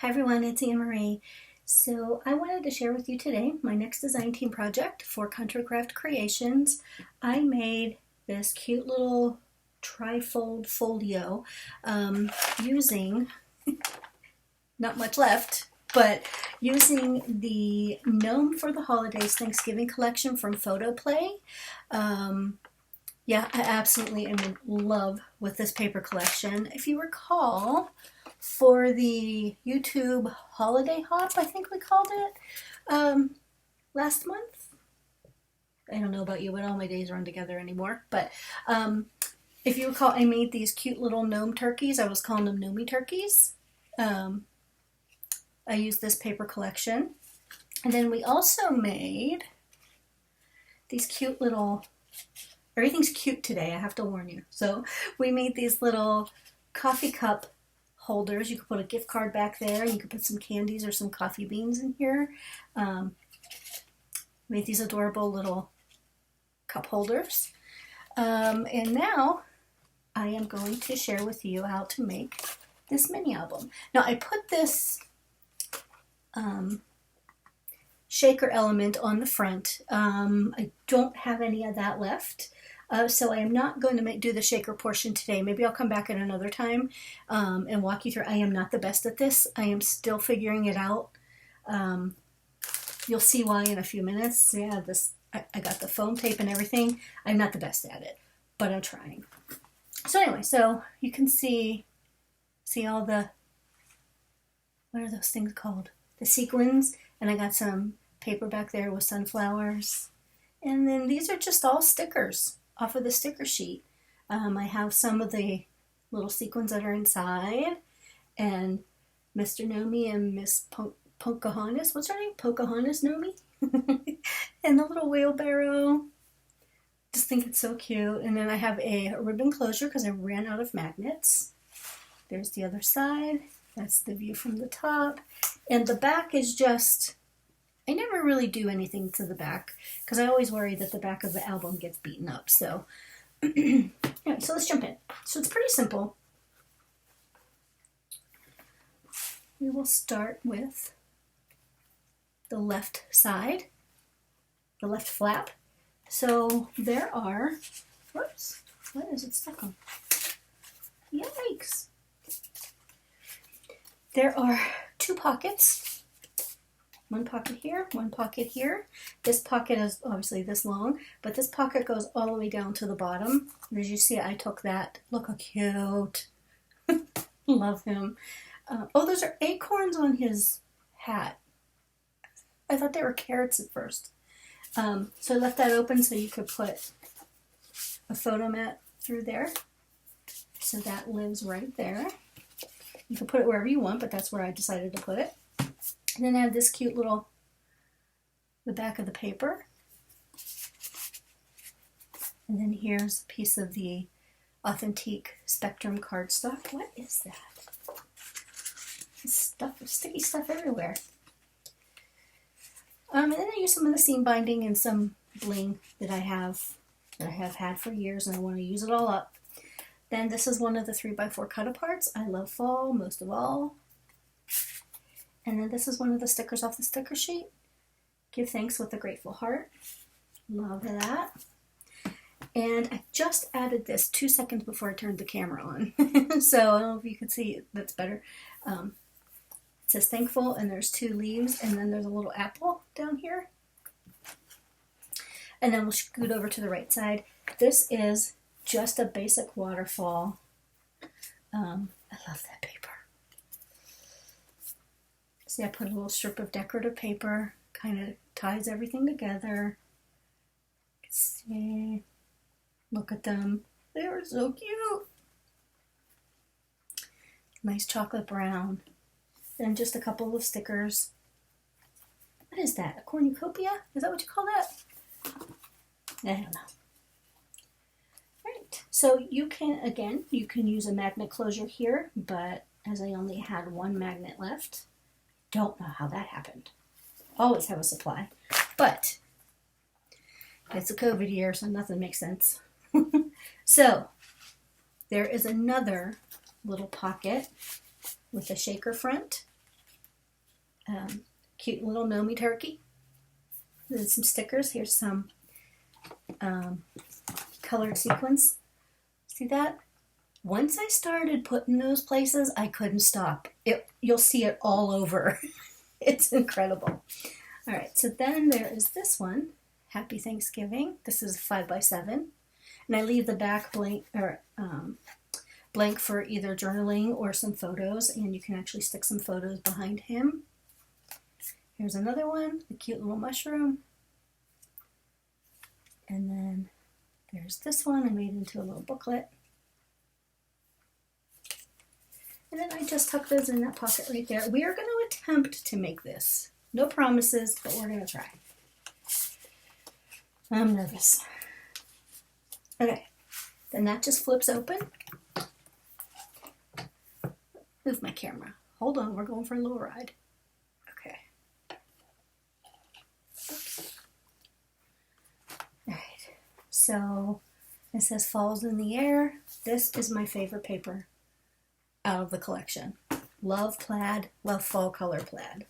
Hi everyone, it's Anne Marie. So I wanted to share with you today my next design team project for Contracraft Creations. I made this cute little trifold folio using, not much left, but using the Gnome for the Holidays Thanksgiving collection from Photo Play. Yeah, I absolutely am in love with this paper collection. If you recall, for the YouTube holiday hop, I think we called it, last month. I don't know about you, but all my days run together anymore. But if you recall, I made these cute little gnome turkeys. I was calling them Gnome turkeys. I used this paper collection. And then we also made these cute little, everything's cute today, I have to warn you. So we made these little coffee cup holders. You could put a gift card back there. You could put some candies or some coffee beans in here. Made these adorable little cup holders. And now I am going to share with you how to make this mini album. Now I put this shaker element on the front. I don't have any of that left. So I am not going to do the shaker portion today. Maybe I'll come back at another time and walk you through. I am not the best at this. I am still figuring it out. You'll see why in a few minutes. Yeah, I got the foam tape and everything. I'm not the best at it, but I'm trying. So anyway, so you can see all the, what are those things called? The sequins. And I got some paper back there with sunflowers. And then these are just all stickers off of the sticker sheet. I have some of the little sequins that are inside, and Mr. Gnome and Miss Pocahontas, what's her name? Pocahontas Gnome? And the little wheelbarrow. Just think it's so cute. And then I have a ribbon closure because I ran out of magnets. There's the other side. That's the view from the top. And the back is just, I never really do anything to the back because I always worry that the back of the album gets beaten up. So anyway, so let's jump in. So it's pretty simple. We will start with the left side, the left flap. So there are, whoops, what is it stuck on? Yikes. There are two pockets. One pocket here, one pocket here. This pocket is obviously this long, but this pocket goes all the way down to the bottom. And as you see, I took that. Look how cute. Love him. Oh, those are acorns on his hat. I thought they were carrots at first. So I left that open so you could put a photo mat through there. So that lives right there. You can put it wherever you want, but that's where I decided to put it. And then I have this cute little, the back of the paper. And then here's a piece of the authentic Spectrum cardstock. What is that? Stuff, sticky stuff everywhere. And then I use some of the seam binding and some bling that I have had for years, and I want to use it all up. Then this is one of the 3x4 cut-aparts. I love fall most of all. And then this is one of the stickers off the sticker sheet. Give thanks with a grateful heart. Love that. And I just added this 2 seconds before I turned the camera on. So I don't know if you can see, that's better. It says thankful, and there's 2 leaves, and then there's a little apple down here. And then we'll scoot over to the right side. This is just a basic waterfall. I love that paper. See, I put a little strip of decorative paper, kind of ties everything together. See, look at them. They are so cute. Nice chocolate brown. Then just a couple of stickers. What is that? A cornucopia? Is that what you call that? I don't know. Right. So you can use a magnet closure here, but as I only had one magnet left, don't know how that happened. Always have a supply. But it's a COVID year, so nothing makes sense. So there is another little pocket with a shaker front. cute little Gnome turkey. Then some stickers. Here's some colored sequins. See that? Once I started putting those places, I couldn't stop. You'll see it all over. It's incredible. All right, so then there is this one, Happy Thanksgiving. This is 5x7, and I leave the back blank for either journaling or some photos, and you can actually stick some photos behind him. Here's another one, the cute little mushroom. And then there's this one I made into a little booklet. And then I just tuck those in that pocket right there. We are going to attempt to make this. No promises, but we're going to try. I'm nervous. Okay, then that just flips open. Move my camera. Hold on, we're going for a little ride. Okay. Oops. All right, so it says Falls in the Air. This is my favorite paper out of the collection. Love plaid, love fall color plaid.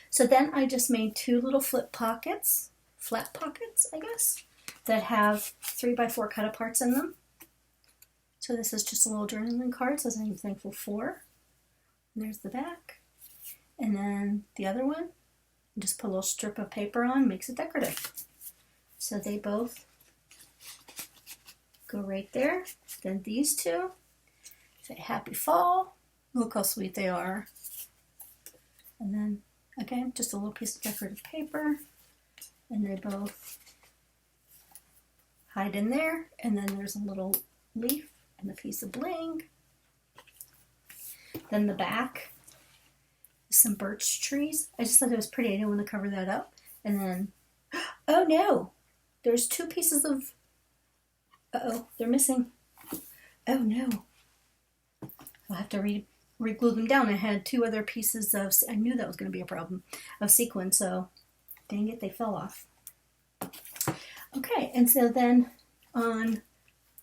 So then I just made two little flat pockets, I guess, that have 3x4 cut aparts in them. So this is just a little journaling card, says I'm thankful for. And there's the back. And then the other one, just put a little strip of paper on, makes it decorative. So they both go right there. Then these two say Happy Fall. Look how sweet they are. And then again, just a little piece of decorative paper. And they both hide in there. And then there's a little leaf and a piece of bling. Then the back is some birch trees. I just thought it was pretty. I didn't want to cover that up. And then, oh no, there's two pieces of, uh-oh, they're missing. Oh no. I'll have to re-glue them down. I had two other pieces of, I knew that was going to be a problem, of sequin, so dang it, they fell off. Okay, and so then on,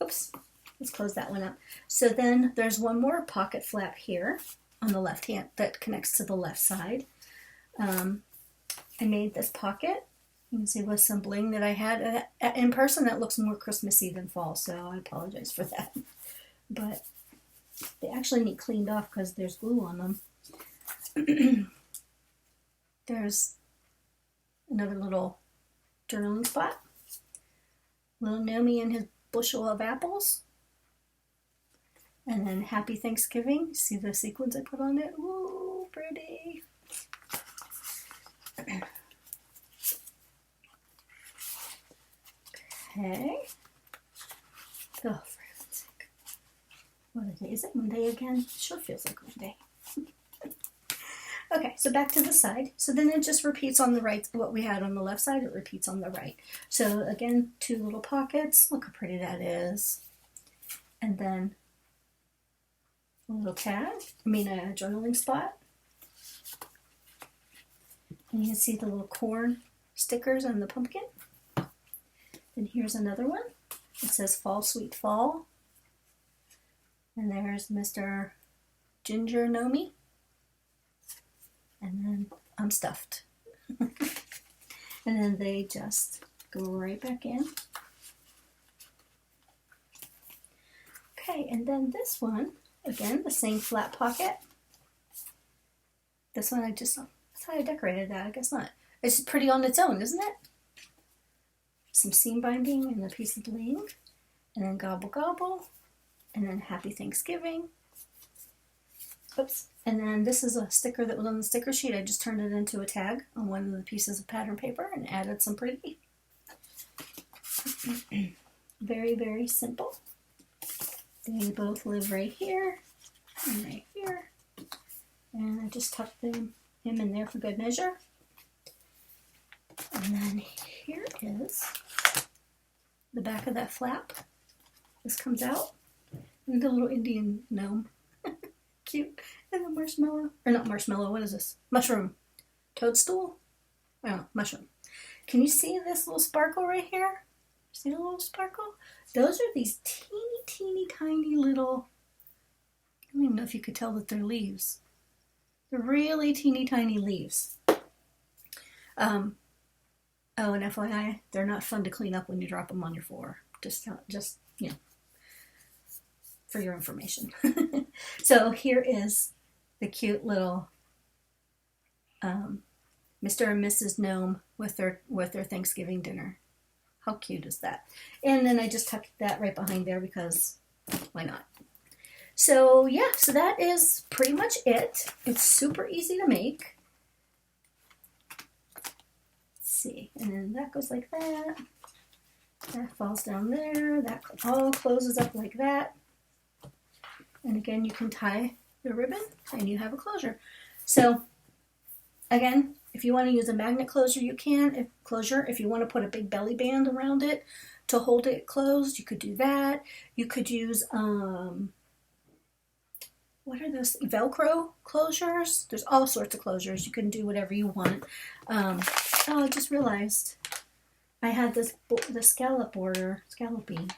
oops, let's close that one up. So then there's one more pocket flap here on the left hand that connects to the left side. I made this pocket. You can see with some bling that I had. In person, that looks more Christmassy than fall, so I apologize for that. But they actually need cleaned off because there's glue on them. There's another little journaling spot. Little Gnome and his bushel of apples. And then Happy Thanksgiving. See the sequins I put on it? Ooh, pretty. Okay. Oh, for heaven's sake. What a day. Is it Monday again? It sure feels like Monday. Okay, so back to the side. So then it just repeats on the right. What we had on the left side, it repeats on the right. So again, two little pockets. Look how pretty that is. And then a little tag. A journaling spot. And you can see the little corn stickers on the pumpkin. Then here's another one. It says Fall Sweet Fall. And there's Mr. Ginger Gnome. And then I'm stuffed. And then they just go right back in. Okay, and then this one, again, the same flat pocket. This one that's how I decorated that, I guess not. It's pretty on its own, isn't it? Some seam binding and a piece of bling. And then Gobble Gobble. And then Happy Thanksgiving. Oops. And then this is a sticker that was on the sticker sheet. I just turned it into a tag on one of the pieces of pattern paper and added some pretty. Very, very simple. They both live right here and right here. And I just tucked him in there for good measure. And then here is the back of that flap. This comes out. And the little Indian gnome. Cute. And the marshmallow. Or not marshmallow, what is this? Mushroom. Toadstool? Oh, mushroom. Can you see this little sparkle right here? See the little sparkle? Those are these teeny tiny little, I don't even know if you could tell that they're leaves. really teeny tiny leaves. Oh, and FYI, they're not fun to clean up when you drop them on your floor. Just you know, for your information. So here is the cute little Mr. and Mrs. Gnome with their Thanksgiving dinner. How cute is that? And then I just tucked that right behind there because why not? So yeah, so that is pretty much it. It's super easy to make. Let's see, and then that goes like that. That falls down there. That all closes up like that. And again, you can tie the ribbon and you have a closure. So again, if you want to use a magnet closure, you can. If you want to put a big belly band around it to hold it closed, you could do that. You could use, what are those? Velcro closures. There's all sorts of closures. You can do whatever you want. Oh, I just realized I had the scallopy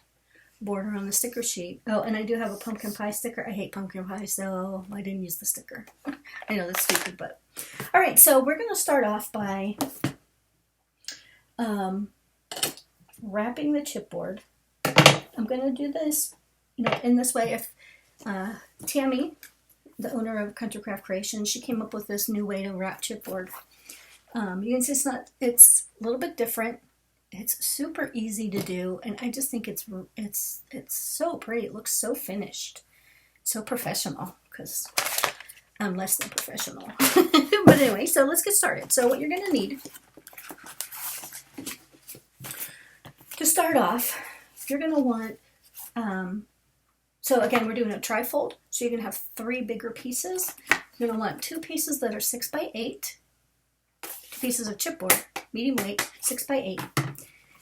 border on the sticker sheet. Oh, and I do have a pumpkin pie sticker. I hate pumpkin pie, so I didn't use the sticker. I know that's stupid, but all right. So we're going to start off by wrapping the chipboard. I'm going to do this, in this way. If Tammy, the owner of Country Craft Creation, she came up with this new way to wrap chipboard. You can see it's a little bit different. It's super easy to do, and I just think it's so pretty. It looks so finished, so professional, because I'm less than professional. But anyway, so let's get started. So what you're going to need to start off, you're going to want, so again, we're doing a trifold, so you're going to have 3 bigger pieces. You're going to want 2 pieces that are 6 by 8, 2 pieces of chipboard, medium weight, 6 by 8.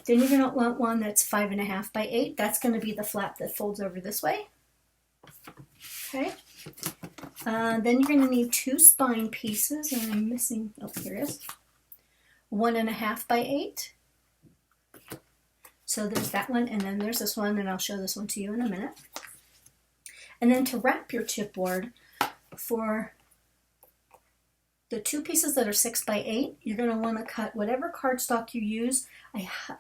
Then you're going to want one that's 5.5 by 8. That's going to be the flap that folds over this way. Okay. Then you're going to need 2 spine pieces, and I'm missing, oh, here it is. 1.5 by 8. So there's that one, and then there's this one, and I'll show this one to you in a minute. And then to wrap your chipboard, for the 2 pieces that are 6 by 8, you're going to want to cut whatever cardstock you use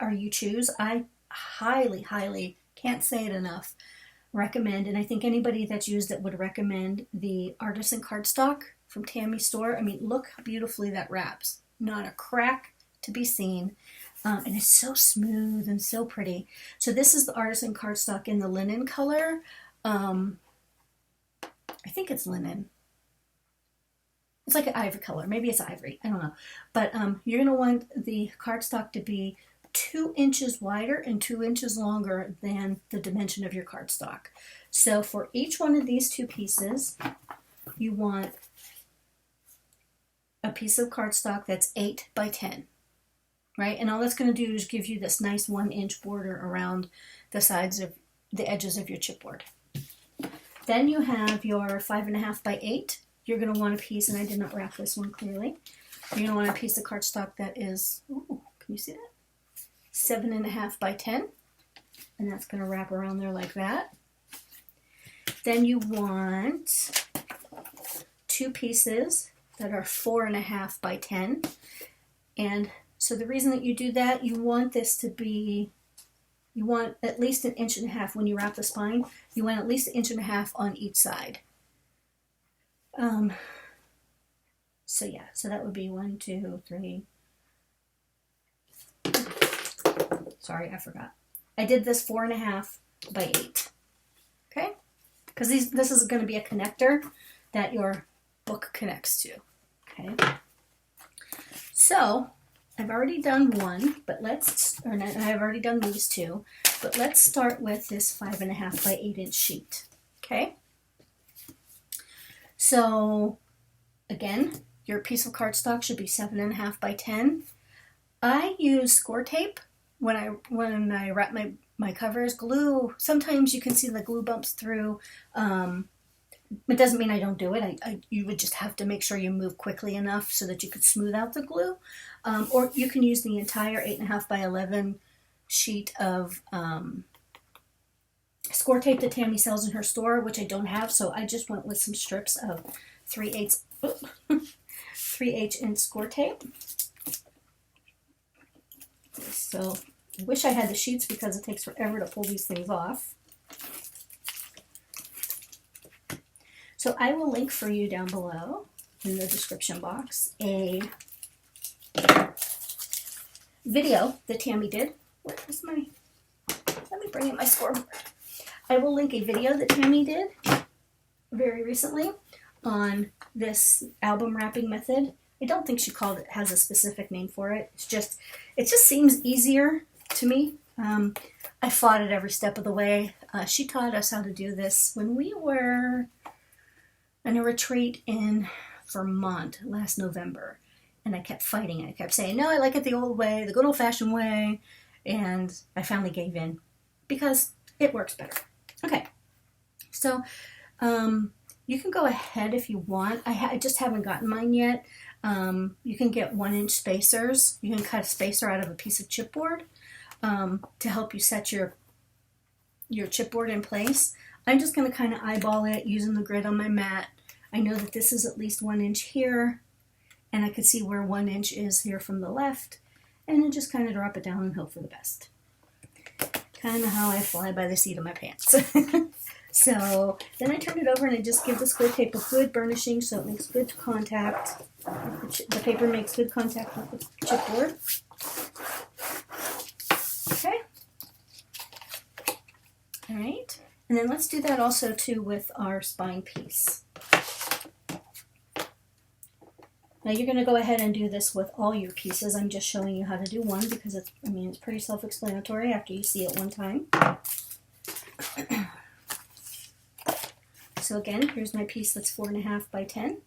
or you choose. I highly, highly, can't say it enough, recommend, and I think anybody that's used it would recommend the artisan cardstock from Tammy's store. I mean, look how beautifully that wraps. Not a crack to be seen. And it's so smooth and so pretty. So this is the artisan cardstock in the linen color. I think it's linen. It's like an ivory color. Maybe it's ivory. I don't know. But you're going to want the cardstock to be 2 inches wider and 2 inches longer than the dimension of your cardstock. So for each one of these 2 pieces, you want a piece of cardstock that's 8 by 10. Right? And all that's going to do is give you this nice 1-inch border around the sides of the edges of your chipboard. Then you have your 5.5 by 8. You're going to want a piece, and I did not wrap this one clearly. You're going to want a piece of cardstock that is, ooh, can you see that? 7.5 by 10. And that's going to wrap around there like that. Then you want 2 pieces that are 4.5 by 10. And so the reason that you do that, you want this to be, you want at least 1.5 inches when you wrap the spine. You want at least 1.5 inches on each side. So yeah, so that would be 1, 2, 3. Sorry, I forgot. I did this 4.5 by 8. Okay? Because this is going to be a connector that your book connects to. Okay? So I've already done one, but I've already done these 2, but let's start with this 5.5 by 8 inch sheet. Okay? So again, your piece of cardstock should be 7.5 by 10. I use score tape when I wrap my covers. Glue, sometimes you can see the glue bumps through. It doesn't mean I don't do it. You would just have to make sure you move quickly enough so that you could smooth out the glue. Or you can use the entire 8.5 by 11 sheet of score tape that Tammy sells in her store, which I don't have, so I just went with some strips of 3/8 3/8 inch score tape. So I wish I had the sheets because it takes forever to pull these things off. So I will link for you down below in the description box a video that Tammy did. Where's my, let me bring in my scoreboard. I will link a video that Tammy did very recently on this album wrapping method. I don't think she called it, has a specific name for it. It just seems easier to me. I fought it every step of the way. She taught us how to do this when we were in a retreat in Vermont last November. And I kept fighting it. I kept saying, no, I like it the old way, the good old-fashioned way. And I finally gave in because it works better. Okay, so you can go ahead if you want. I just haven't gotten mine yet. You can get 1-inch spacers. You can cut a spacer out of a piece of chipboard to help you set your chipboard in place. I'm just going to kind of eyeball it using the grid on my mat. I know that this is at least 1 inch here, and I can see where 1 inch is here from the left, and then just kind of drop it down and hope for the best. Kind of how I fly by the seat of my pants. So then I turn it over and I just give the square tape a good burnishing so it makes good contact. The paper makes good contact with the chipboard. Okay. All right. And then let's do that also too with our spine piece. Now you're going to go ahead and do this with all your pieces. I'm just showing you how to do one because it's pretty self-explanatory after you see it one time. So again, here's my piece that's 4.5 by 10.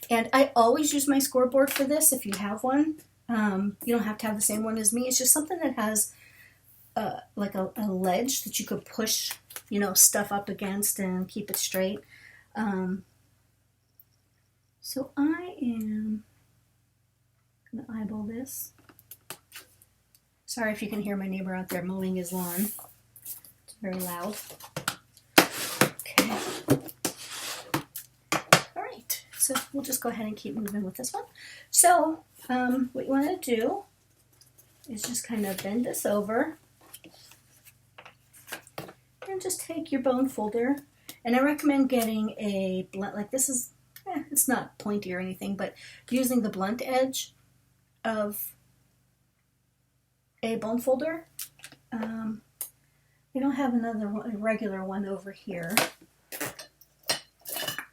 And I always use my scoreboard for this if you have one. You don't have to have the same one as me. It's just something that has like a ledge that you could push, stuff up against and keep it straight. So I am going to eyeball this. Sorry if you can hear my neighbor out there mowing his lawn. It's very loud. Okay. All right. So we'll just go ahead and keep moving with this one. So what you want to do is just kind of bend this over and just take your bone folder. And I recommend getting a blunt, like this is, it's not pointy or anything, but using the blunt edge of a bone folder. We don't have another one, a regular one over here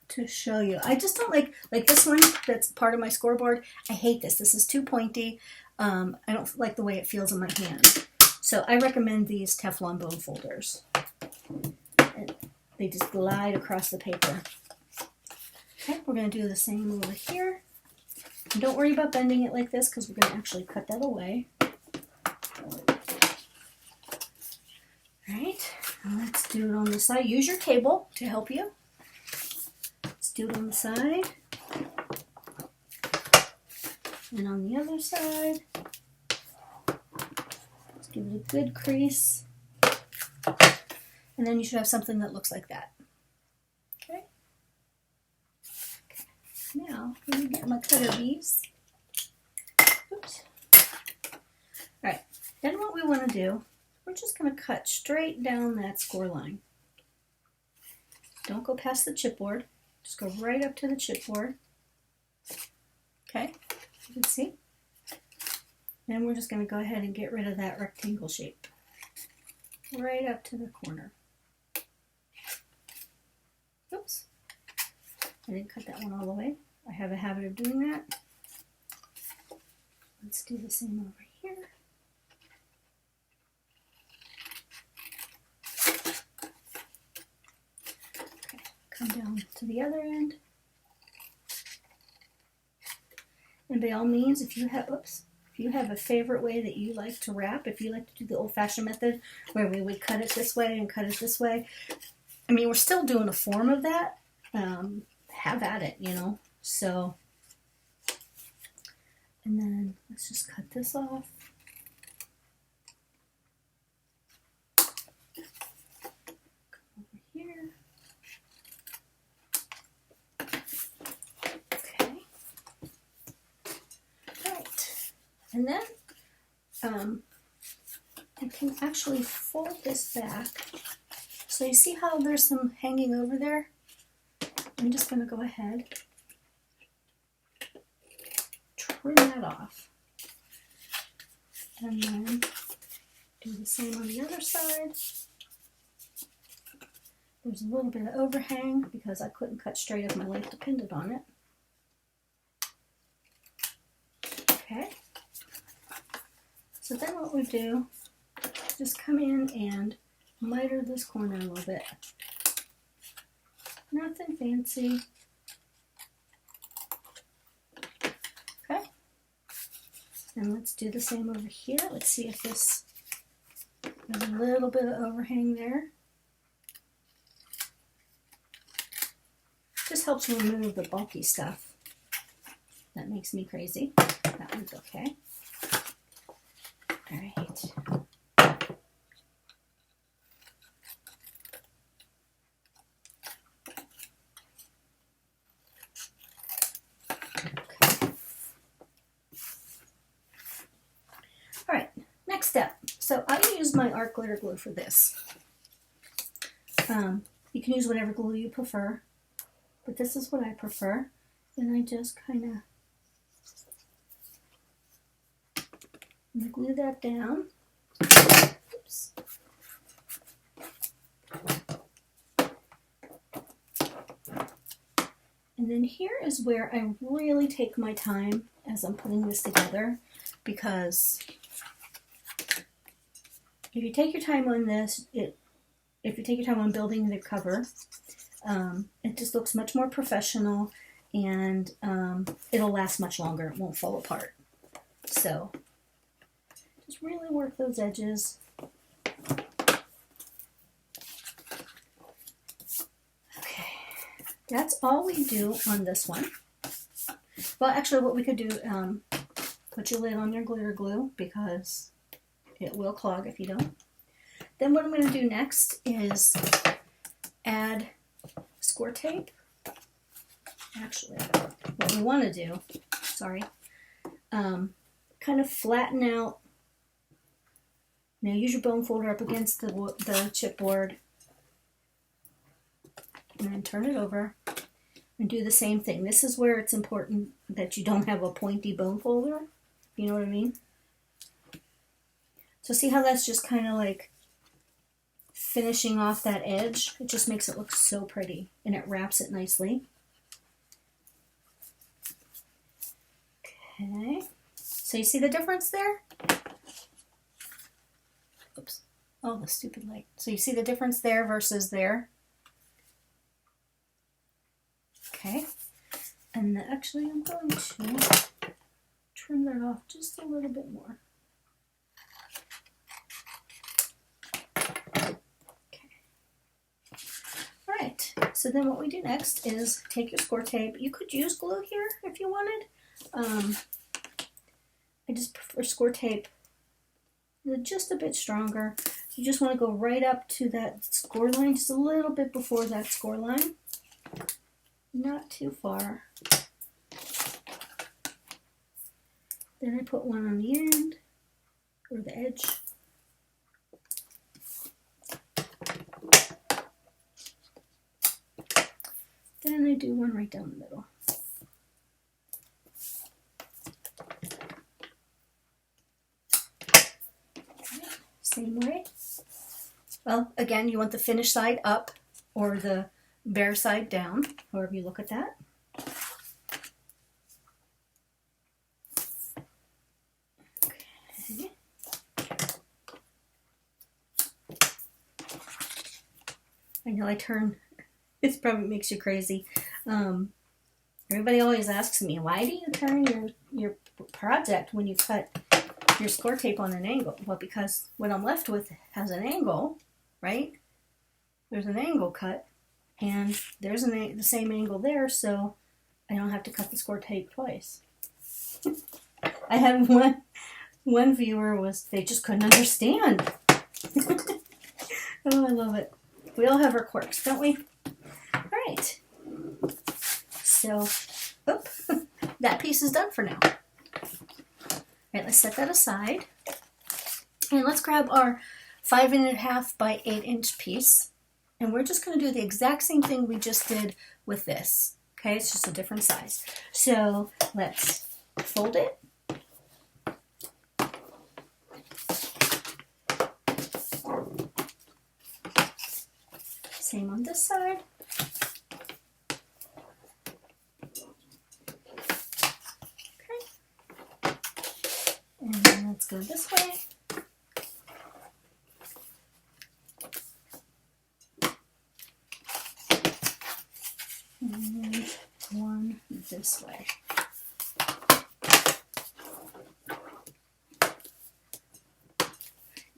to show you. I just don't like this one that's part of my scoreboard. I hate this. This is too pointy. I don't like the way it feels in my hand. So I recommend these Teflon bone folders. And they just glide across the paper. Okay, we're going to do the same over here. And don't worry about bending it like this because we're going to actually cut that away. Alright, let's do it on the side. Use your table to help you. Let's do it on the side. And on the other side. Let's give it a good crease. And then you should have something that looks like that. Okay. Now, let me get my cutter beads. Oops. Alright, then what we want to do, we're just going to cut straight down that score line. Don't go past the chipboard. Just go right up to the chipboard. Okay, you can see. Then we're just going to go ahead and get rid of that rectangle shape. Right up to the corner. Oops. I didn't cut that one all the way. I have a habit of doing that. Let's do the same over here. Okay, come down to the other end. And by all means, if you have a favorite way that you like to wrap, if you like to do the old-fashioned method where we would cut it this way and cut it this way, we're still doing a form of that. Have at it, So, and then let's just cut this off. Come over here. And then I can actually fold this back. So you see how there's some hanging over there? I'm just going to go ahead, trim that off, and then do the same on the other side. There's a little bit of overhang because I couldn't cut straight if my life depended on it. Okay. So then what we do is just come in and miter this corner a little bit. Nothing fancy. Okay. And let's do the same over here. Let's see if there's a little bit of overhang there. Just helps remove the bulky stuff. That makes me crazy. That one's okay. All right. Next step. So I use my art glitter glue for this. You can use whatever glue you prefer, but this is what I prefer. And I just kind of glue that down. Oops. And then here is where I really take my time as I'm putting this together, because if you take your time on this, if you take your time on building the cover, it just looks much more professional, and it'll last much longer. It won't fall apart. So just really work those edges. Okay, that's all we do on this one. Well, actually what we could do, put your lid on your glitter glue, because it will clog if you don't. Then what I'm going to do next is add score tape. Actually, what we want to do, kind of flatten out. Now use your bone folder up against the chipboard, and then turn it over and do the same thing. This is where it's important that you don't have a pointy bone folder. You know what I mean? So see how that's just kind of like finishing off that edge? It just makes it look so pretty, and it wraps it nicely. Okay, so you see the difference there? Oops, oh, the stupid light. So you see the difference there versus there? Okay, and actually I'm going to trim that off just a little bit more. So then what we do next is take your score tape. You could use glue here if you wanted. I just prefer score tape. They're just a bit stronger. You just want to go right up to that score line, just a little bit before that score line. Not too far. Then I put one on the end, or the edge. Then I do one right down the middle. Same way. Well, again, you want the finished side up or the bare side down, however you look at that. Okay. I know I turn. This probably makes you crazy. Everybody always asks me, why do you turn your project when you cut your score tape on an angle? Well, because what I'm left with has an angle, right? There's an angle cut, and there's the same angle there, so I don't have to cut the score tape twice. I had one viewer they just couldn't understand. Oh, I love it. We all have our quirks, don't we? All right. So, that piece is done for now. All right, let's set that aside. And let's grab our 5.5 by 8-inch piece. And we're just going to do the exact same thing we just did with this. Okay, it's just a different size. So let's fold it. Same on this side. Okay. And then let's go this way. And one this way.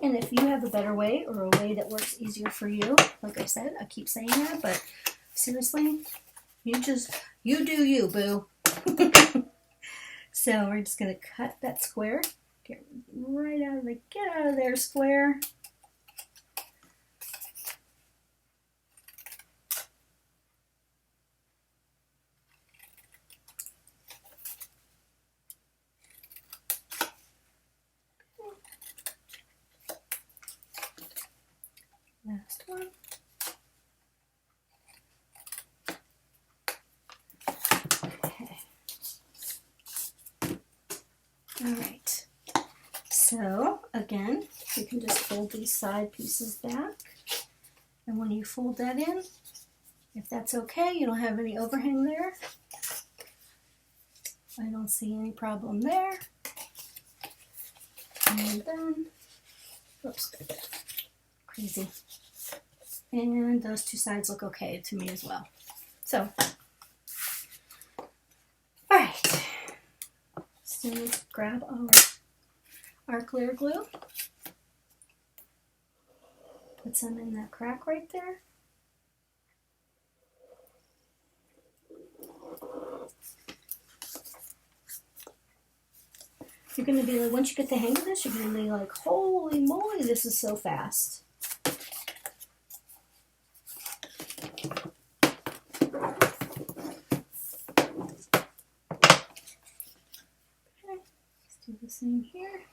And if you have a better way or a way that works easier for you, like I said, I keep saying that, but seriously, you do you, boo. So we're just gonna cut that square. Get out of there, square. Last one. Okay. All right. So again, you can just fold these side pieces back. And when you fold that in, if that's okay, you don't have any overhang there. I don't see any problem there. And then, oops, crazy. And those two sides look okay to me as well. So, all right. So let's grab our clear glue. Put some in that crack right there. You're going to be like, once you get the hang of this, you're going to be like, holy moly, this is so fast. Do the same here.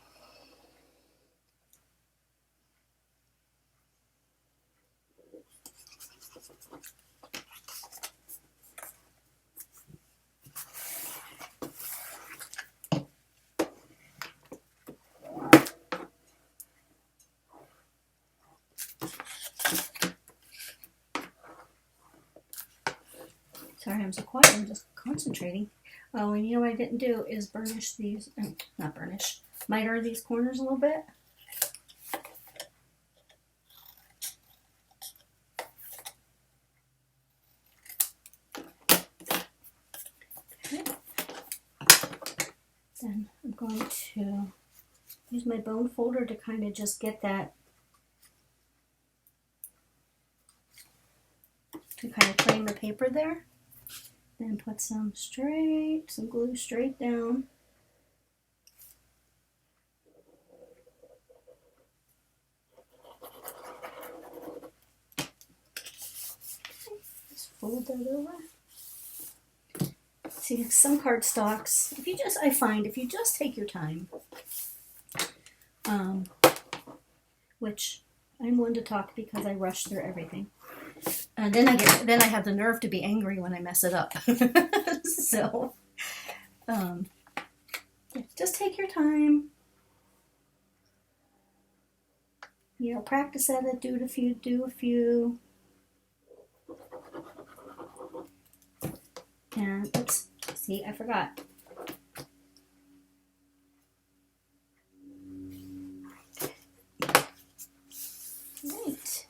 Sorry, I'm so quiet. I'm just concentrating. Oh, and you know what I didn't do is burnish these, not burnish, miter these corners a little bit. Okay. Then I'm going to use my bone folder to kind of just get that, to kind of frame the paper there. Then put some glue straight down. Just fold that over. See, some cardstocks, I find if you just take your time, which I'm one to talk because I rush through everything. And then I have the nerve to be angry when I mess it up. So, just take your time. You know, practice at it. Do a few. And oops, see, I forgot. Right.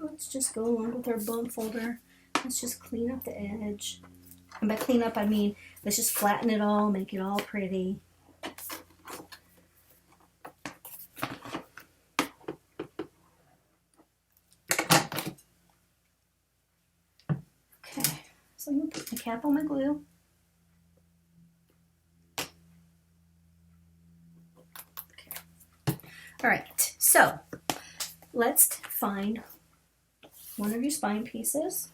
Let's just go along with our bone folder. Let's just clean up the edge. And by clean up, I mean, let's just flatten it all, make it all pretty. Okay, so I'm going to put the cap on my glue. Okay. All right, so let's find one of your spine pieces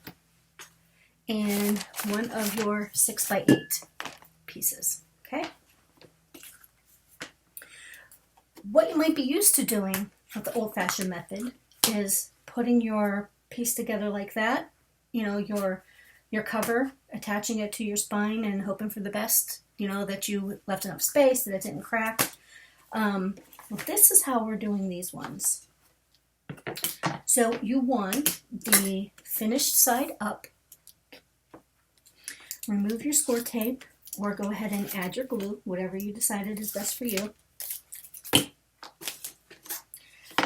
and one of your 6x8 pieces, okay? What you might be used to doing with the old-fashioned method is putting your piece together like that, you know, your cover, attaching it to your spine and hoping for the best, you know, that you left enough space, that it didn't crack. Well, this is how we're doing these ones. So you want the finished side up. Remove your score tape or go ahead and add your glue, whatever you decided is best for you.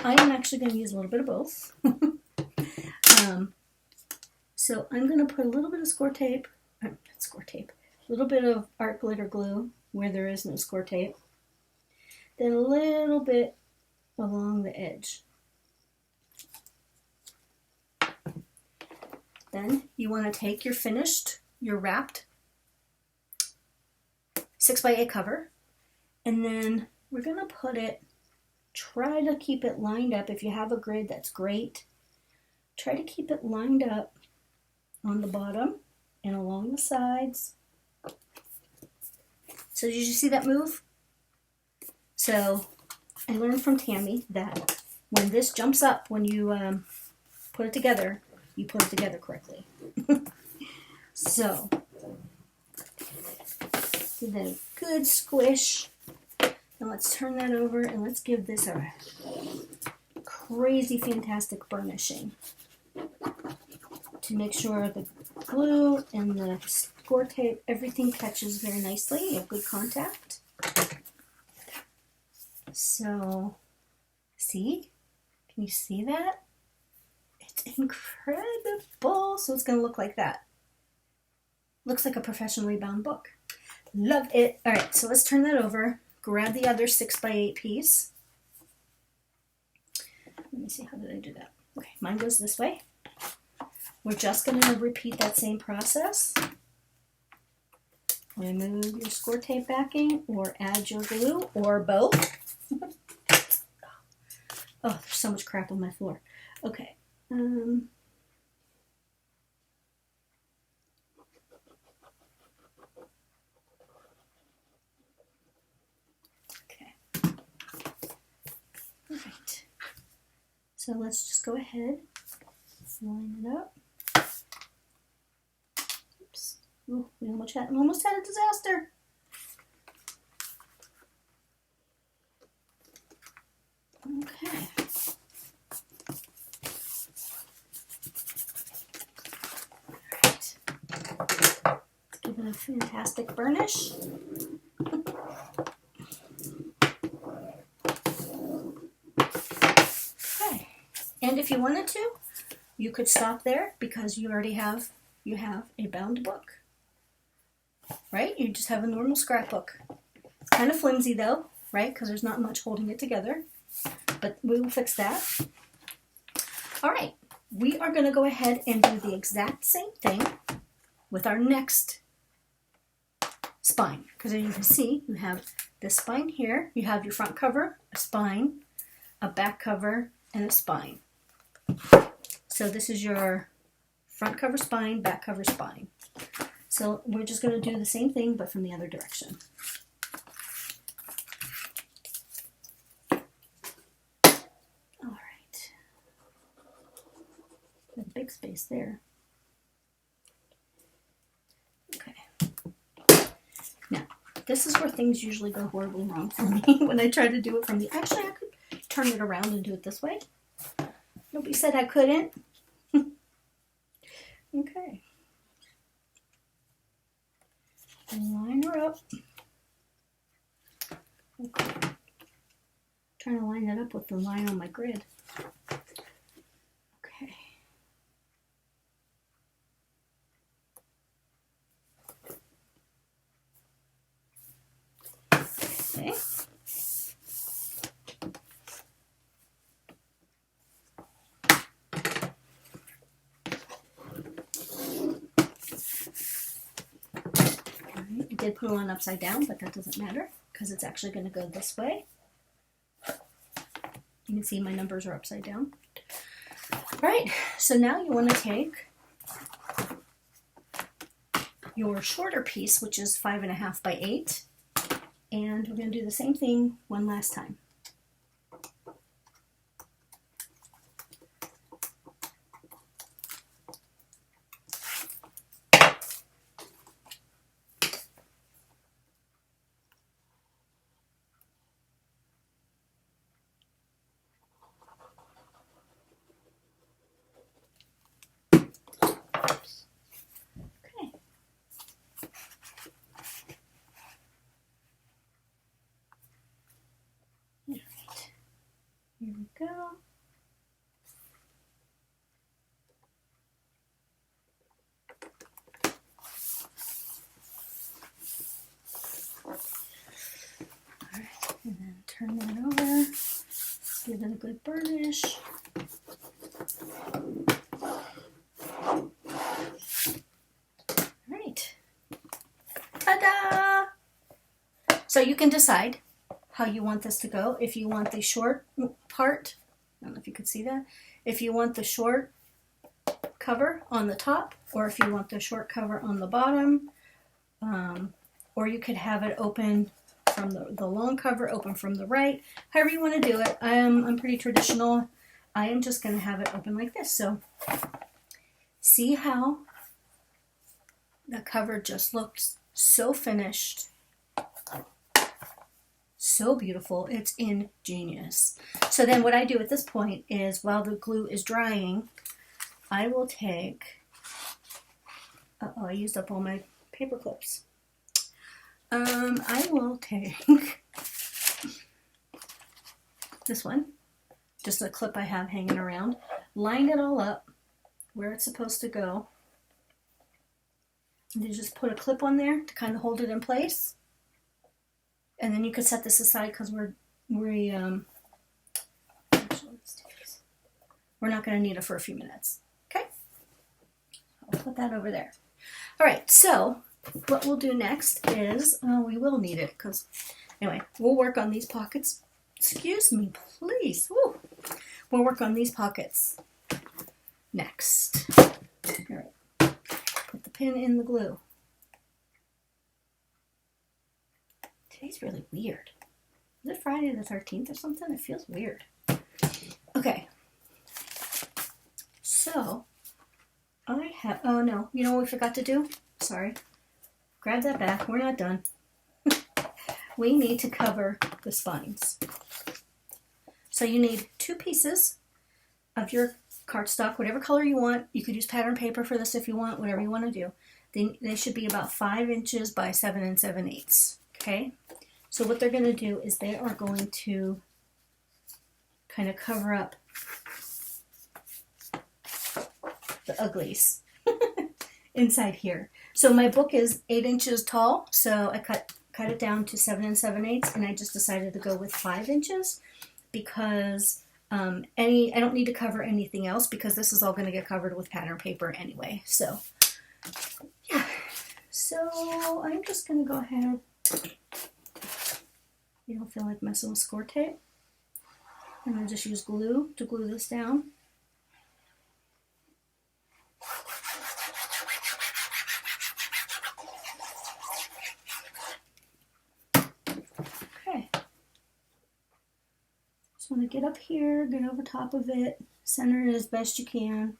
I am actually going to use a little bit of both. So I'm going to put a little bit of a little bit of art glitter glue where there is no score tape. Then a little bit along the edge. Then you want to take your wrapped 6x8 cover, and then we're going to put it, try to keep it lined up. If you have a grid, that's great. Try to keep it lined up on the bottom and along the sides. So did you see that move? So I learned from Tammy that when this jumps up, when you put it together, you put it together correctly. So give that a good squish. Now let's turn that over and let's give this a crazy fantastic burnishing to make sure the glue and the score tape, everything catches very nicely. You have good contact. So, see? Can you see that? It's incredible. So it's going to look like that. Looks like a professionally bound book. Loved it. All right, so let's turn that over. Grab the other 6x8 piece. Let me see, how did I do that? Okay, mine goes this way. We're just going to repeat that same process. Remove your score tape backing or add your glue or both. Oh, there's so much crap on my floor. Okay. Okay. All right. So let's just go ahead, line it up. Oops. Oh, we almost had a disaster. Okay. Alright. Give it a fantastic burnish. Okay. And if you wanted to, you could stop there because you already have a bound book. Right? You just have a normal scrapbook. It's kind of flimsy though, right? Because there's not much holding it together. But we will fix that. All right, we are going to go ahead and do the exact same thing with our next spine. Because as you can see, you have this spine here. You have your front cover, a spine, a back cover, and a spine. So this is your front cover spine, back cover spine. So we're just going to do the same thing, but from the other direction. A big space there. Okay. Now, this is where things usually go horribly wrong for me when I try to do it from the... Actually, I could turn it around and do it this way. Nobody said I couldn't. Okay. Line her up. Okay. Trying to line that up with the line on my grid. Okay. Okay. I did put one upside down, but that doesn't matter because it's actually going to go this way. You can see my numbers are upside down. All right, so now you want to take your shorter piece, which is 5.5 by 8, and we're going to do the same thing one last time. Here we go. All right, and then turn that over. Give it a good burnish. All right. Ta-da! So you can decide how you want this to go. If you want the short part, I don't know if you could see that, if you want the short cover on the top, or if you want the short cover on the bottom, or you could have it open from the long cover, open from the right, however you want to do it. I'm pretty traditional. I am just going to have it open like this. So see how the cover just looks so finished. So beautiful. It's ingenious. So then what I do at this point is, while the glue is drying, I will take, I used up all my paper clips. I will take this one, just a clip I have hanging around, line it all up where it's supposed to go, and you just put a clip on there to kind of hold it in place. And then you could set this aside because we're not going to need it for a few minutes. Okay, I'll put that over there. All right, so what we'll do next is, we will need it because, anyway, we'll work on these pockets. Excuse me, please. Woo. We'll work on these pockets next. All right, put the pin in the glue. Today's really weird. Is it Friday the 13th or something? It feels weird. Okay. So, I have, oh no, you know what we forgot to do? Sorry. Grab that back. We're not done. We need to cover the spines. So you need 2 pieces of your cardstock, whatever color you want. You could use pattern paper for this if you want, whatever you want to do. They should be about 5 inches by 7 7/8. Okay? So what they're going to do is they are going to kind of cover up the uglies inside here. So my book is 8 inches tall, so I cut it down to 7 7/8, and I just decided to go with 5 inches because I don't need to cover anything else because this is all going to get covered with pattern paper anyway. So yeah, so I'm just going to go ahead. You don't feel like messing with score tape. I'm going to just use glue to glue this down. Okay. Just want to get up here, get over top of it, center it as best you can.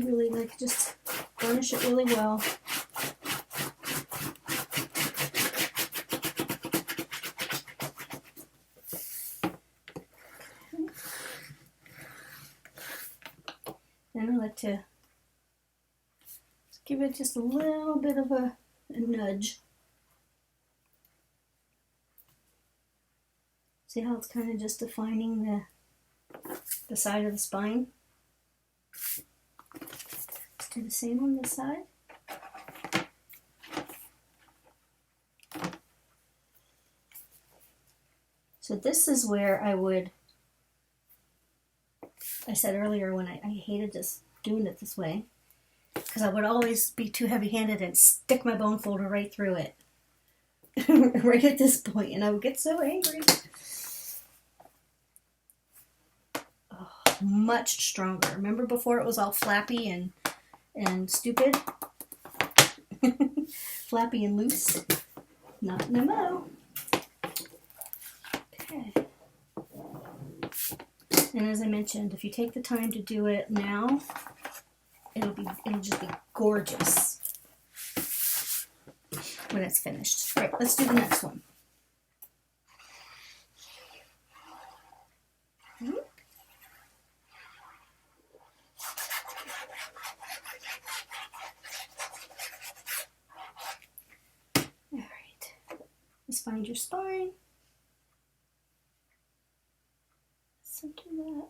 Really like just burnish it really well. Then I like to give it just a little bit of a nudge. See how it's kind of just defining the side of the spine? Let's do the same on this side. So this is where I said earlier when I hated just doing it this way. because I would always be too heavy-handed and stick my bone folder right through it. Right at this point, and I would get so angry. Oh, much stronger. Remember before it was all flappy and stupid? Flappy and loose. Not no more. Okay. And as I mentioned, if you take the time to do it now, it'll just be gorgeous when it's finished. All right, let's do the next one. All right, just find your spine. Center that.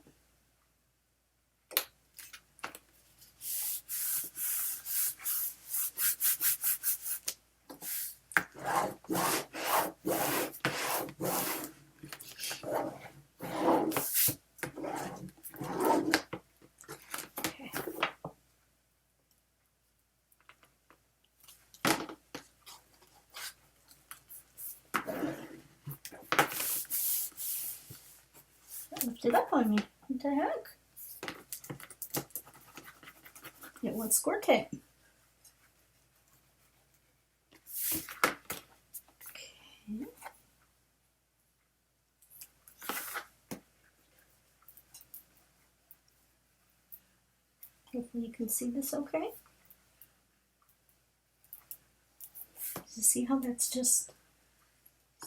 Lifted up on me. What the heck? It wants score tape. Okay. Hopefully you can see this okay. You see how that's just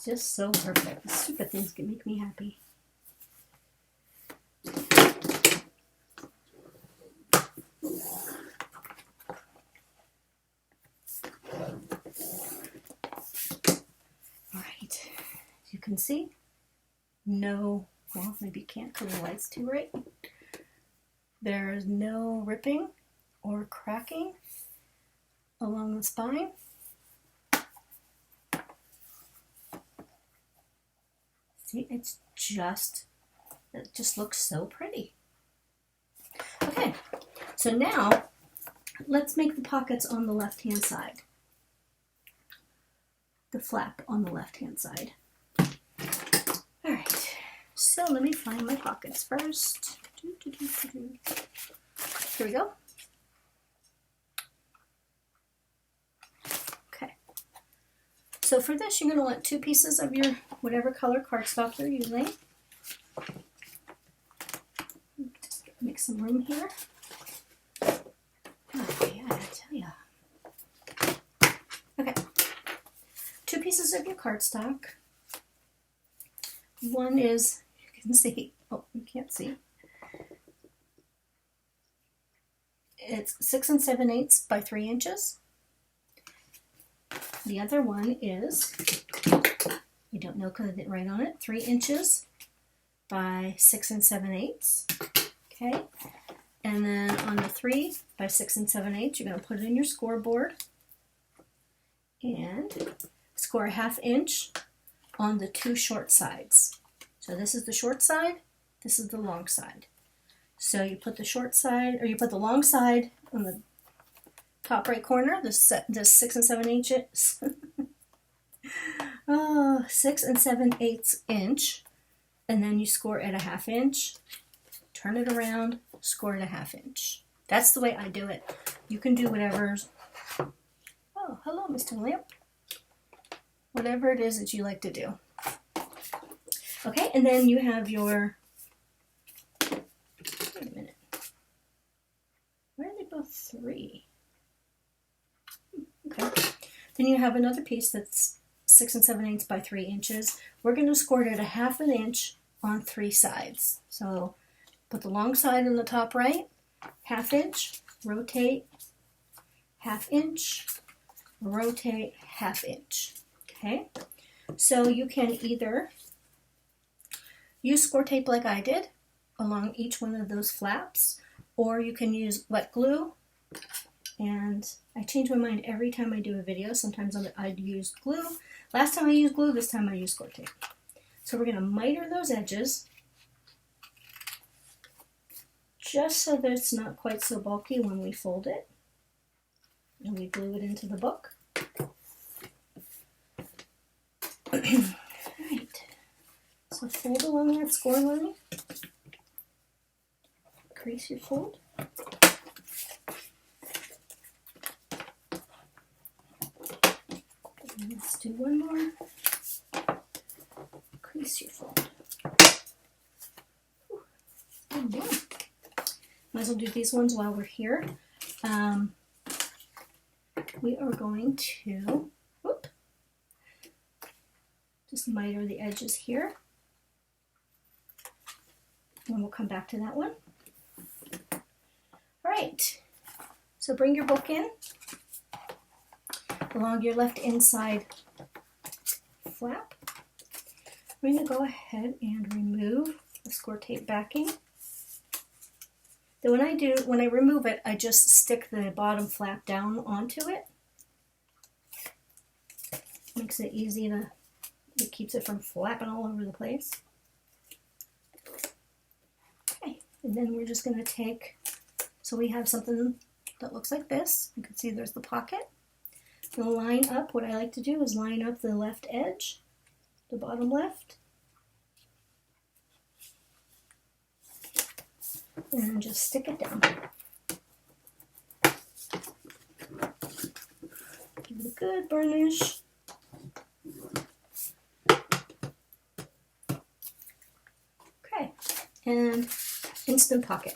so perfect. Stupid things can make me happy. You can see, well, maybe you can't because the light's too bright. There's no ripping or cracking along the spine. See, it just looks so pretty. Okay, so now let's make the pockets on the left-hand side. The flap on the left-hand side. All right, so let me find my pockets first. Here we go. Okay, so for this, you're going to want 2 pieces of your whatever color cardstock you're using. Just make some room here. Oh, yeah, I tell ya. Okay, 2 pieces of your cardstock. One is, you can see, oh, you can't see. It's 6 7/8 by 3 inches. The other one is, you don't know because I didn't write on it, 3 inches by 6 7/8. Okay, and then on the 3 by 6 7/8, you're going to put it in your scoreboard and score a 1/2 inch on the 2 short sides. So this is the short side, this is the long side. So you put the short side, or you put the long side on the top right corner, the 6 7 inches. 6 7/8 inch, and then you score at a 1/2 inch, turn it around, score at a 1/2 inch. That's the way I do it. You can do whatever's, oh, hello, Mr. Lamp. Whatever it is that you like to do. Okay, and then you have your, wait a minute. Why are they both 3? Okay. Then you have another piece that's 6 7/8 by 3 inches. We're going to score it at a 1/2 inch on 3 sides. So put the long side in the top right, 1/2 inch, rotate, 1/2 inch, rotate, 1/2 inch. Okay, so you can either use score tape like I did along each one of those flaps, or you can use wet glue. And I change my mind every time I do a video. Sometimes I'd use glue. Last time I used glue, this time I used score tape. So we're going to miter those edges just so that it's not quite so bulky when we fold it. and we glue it into the book. Alright, so fold along that score line, crease your fold. And let's do one more, crease your fold. One more. Might as well do these ones while we're here. We are going to just miter the edges here, and we'll come back to that one. All right, so bring your book in along your left inside flap. We're going to go ahead and remove the score tape backing. Then when I remove it, I just stick the bottom flap down onto it. Makes it easy to, it keeps it from flapping all over the place. Okay, and then we're just going to take, so we have something that looks like this. You can see there's the pocket. So line up, what I like to do is line up the left edge, the bottom left. And just stick it down. Give it a good burnish. Okay, and instant pocket.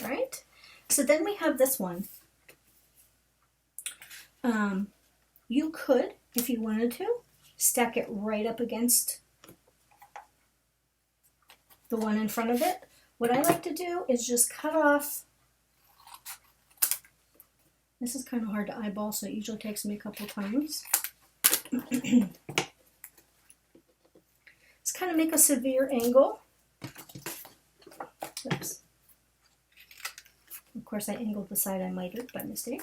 All right, so then we have this one. You could, if you wanted to, stack it right up against the one in front of it. What I like to do is just cut off, this is kind of hard to eyeball, so it usually takes me a couple times. Just kind of make a severe angle. Oops. Of course I angled the side I mitered by mistake.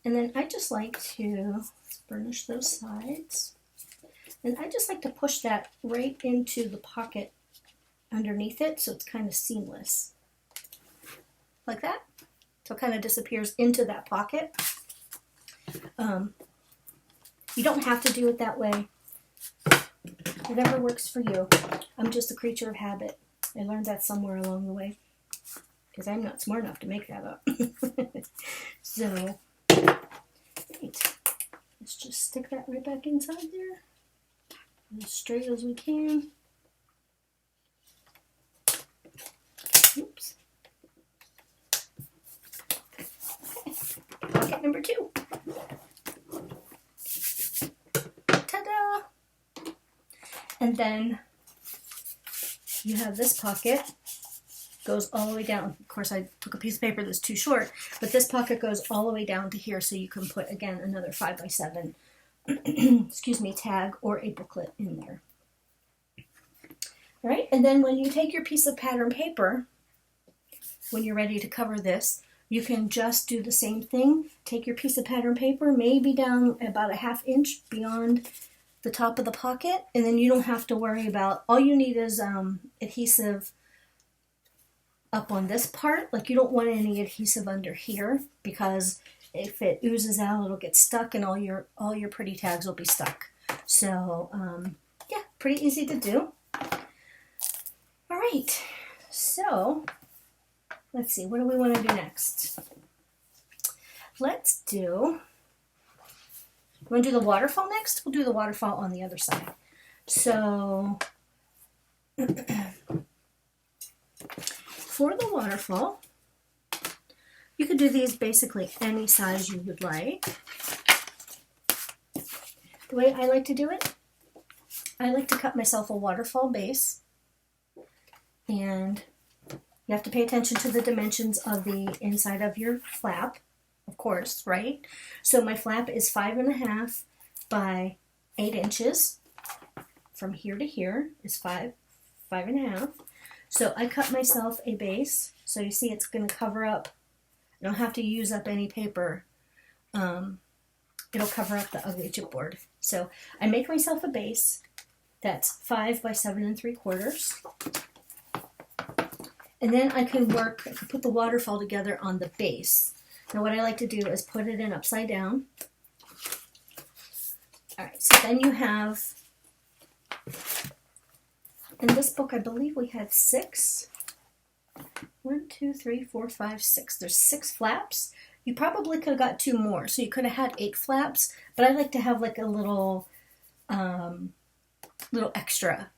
And then I just like to burnish those sides. And I just like to push that right into the pocket underneath it, so it's kind of seamless. Like that. So it kind of disappears into that pocket. You don't have to do it that way. Whatever works for you. I'm just a creature of habit. I learned that somewhere along the way, because I'm not smart enough to make that up. So, right. Let's just stick that right back inside there. As straight as we can. Oops. Okay. Pocket number 2. Ta-da! And then you have this pocket. Goes all the way down. Of course, I took a piece of paper that's too short, but this pocket goes all the way down to here, so you can put, again, another 5x7 excuse me, tag or a booklet in there. All right, and then when you take your piece of pattern paper, when you're ready to cover this, you can just do the same thing. Take your piece of pattern paper, maybe down about a 1/2 inch beyond the top of the pocket, and then you don't have to worry about, all you need is adhesive up on this part. Like, you don't want any adhesive under here, because if it oozes out, it'll get stuck, and all your pretty tags will be stuck. So yeah, pretty easy to do. All right, so let's see, what do we want to do next? Let's do, you want to do the waterfall next? We'll do the waterfall on the other side. So for the waterfall, you could do these basically any size you would like. The way I like to do it, I like to cut myself a waterfall base, and you have to pay attention to the dimensions of the inside of your flap, of course, right? So my flap is 5.5 by 8 inches. From here to here is 5.5. So I cut myself a base. So you see it's going to cover up. I don't have to use up any paper. It'll cover up the ugly chipboard. So I make myself a base that's 5 by 7 3/4. And then I can put the waterfall together on the base. Now what I like to do is put it in upside down. All right, so then you have, in this book, I believe we had 6. 1, 2, 3, 4, 5, 6. There's 6 flaps. You probably could have got 2 more, so you could have had 8 flaps, but I like to have like a little extra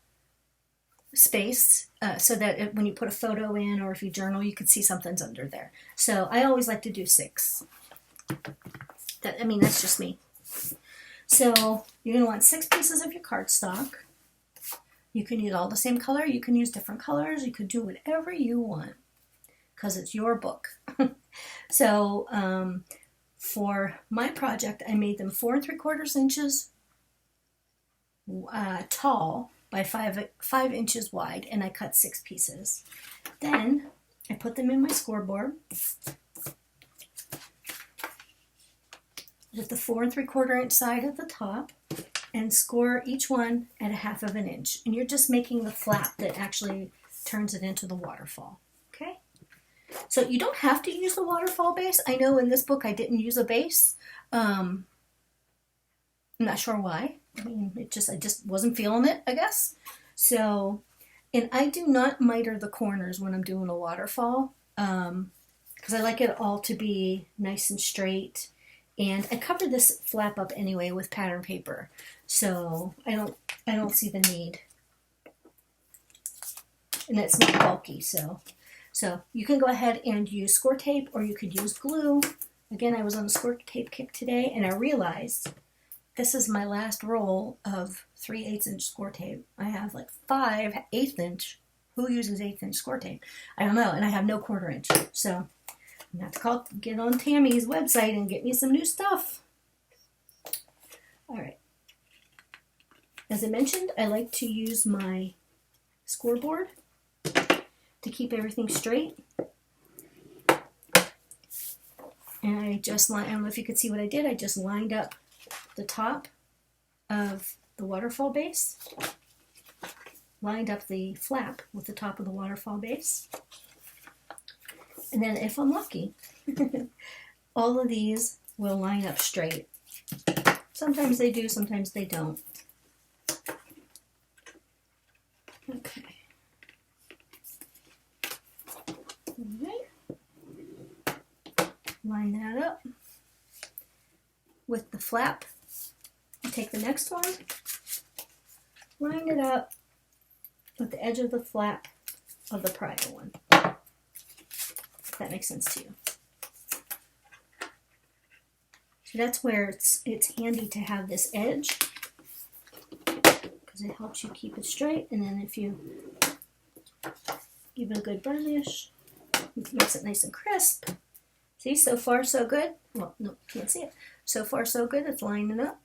space so that when you put a photo in or if you journal, you could see something's under there. So I always like to do 6. That's just me. So you're going to want 6 pieces of your cardstock. You can use all the same color. You can use different colors. You could do whatever you want because it's your book. So for my project, I made them 4 3/4 inches tall by 5 inches wide, and I cut 6 pieces. Then I put them in my scoreboard with the 4 3/4 inch side at the top, and score each one at 1/2 inch. And you're just making the flap that actually turns it into the waterfall. Okay? So you don't have to use the waterfall base. I know in this book I didn't use a base. I'm not sure why. I mean, I just wasn't feeling it, I guess. So, and I do not miter the corners when I'm doing a waterfall because I like it all to be nice and straight. And I covered this flap up anyway with pattern paper, so I don't see the need. And it's not bulky, so you can go ahead and use score tape, or you could use glue. Again, I was on a score tape kick today, and I realized this is my last roll of 3/8 inch score tape. I have like 5 1/8 inch. Who uses 1/8 inch score tape? I don't know, and I have no 1/4 inch, so. I'm going to have to get on Tammy's website and get me some new stuff. All right. As I mentioned, I like to use my scoreboard to keep everything straight. And I don't know if you could see what I did. I just lined up the top of the waterfall base, lined up the flap with the top of the waterfall base. And then if I'm lucky, all of these will line up straight. Sometimes they do, sometimes they don't. Okay. All right. Line that up with the flap. Take the next one, line it up with the edge of the flap of the prior one. If that makes sense to you. So that's where it's handy to have this edge because it helps you keep it straight. And then if you give it a good burnish, it makes it nice and crisp. See, so far so good. Well, no, can't see it. So far so good. It's lining up.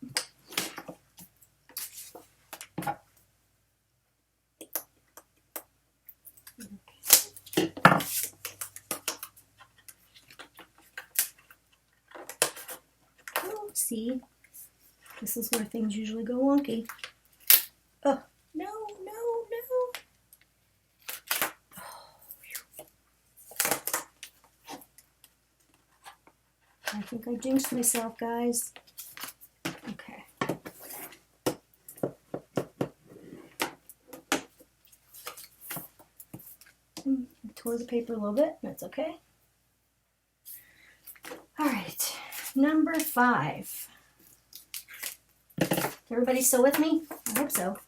See, this is where things usually go wonky. Oh, no. Oh, I think I jinxed myself, guys. Okay. I tore the paper a little bit. That's okay. All right. Number 5. Everybody still with me? I hope so.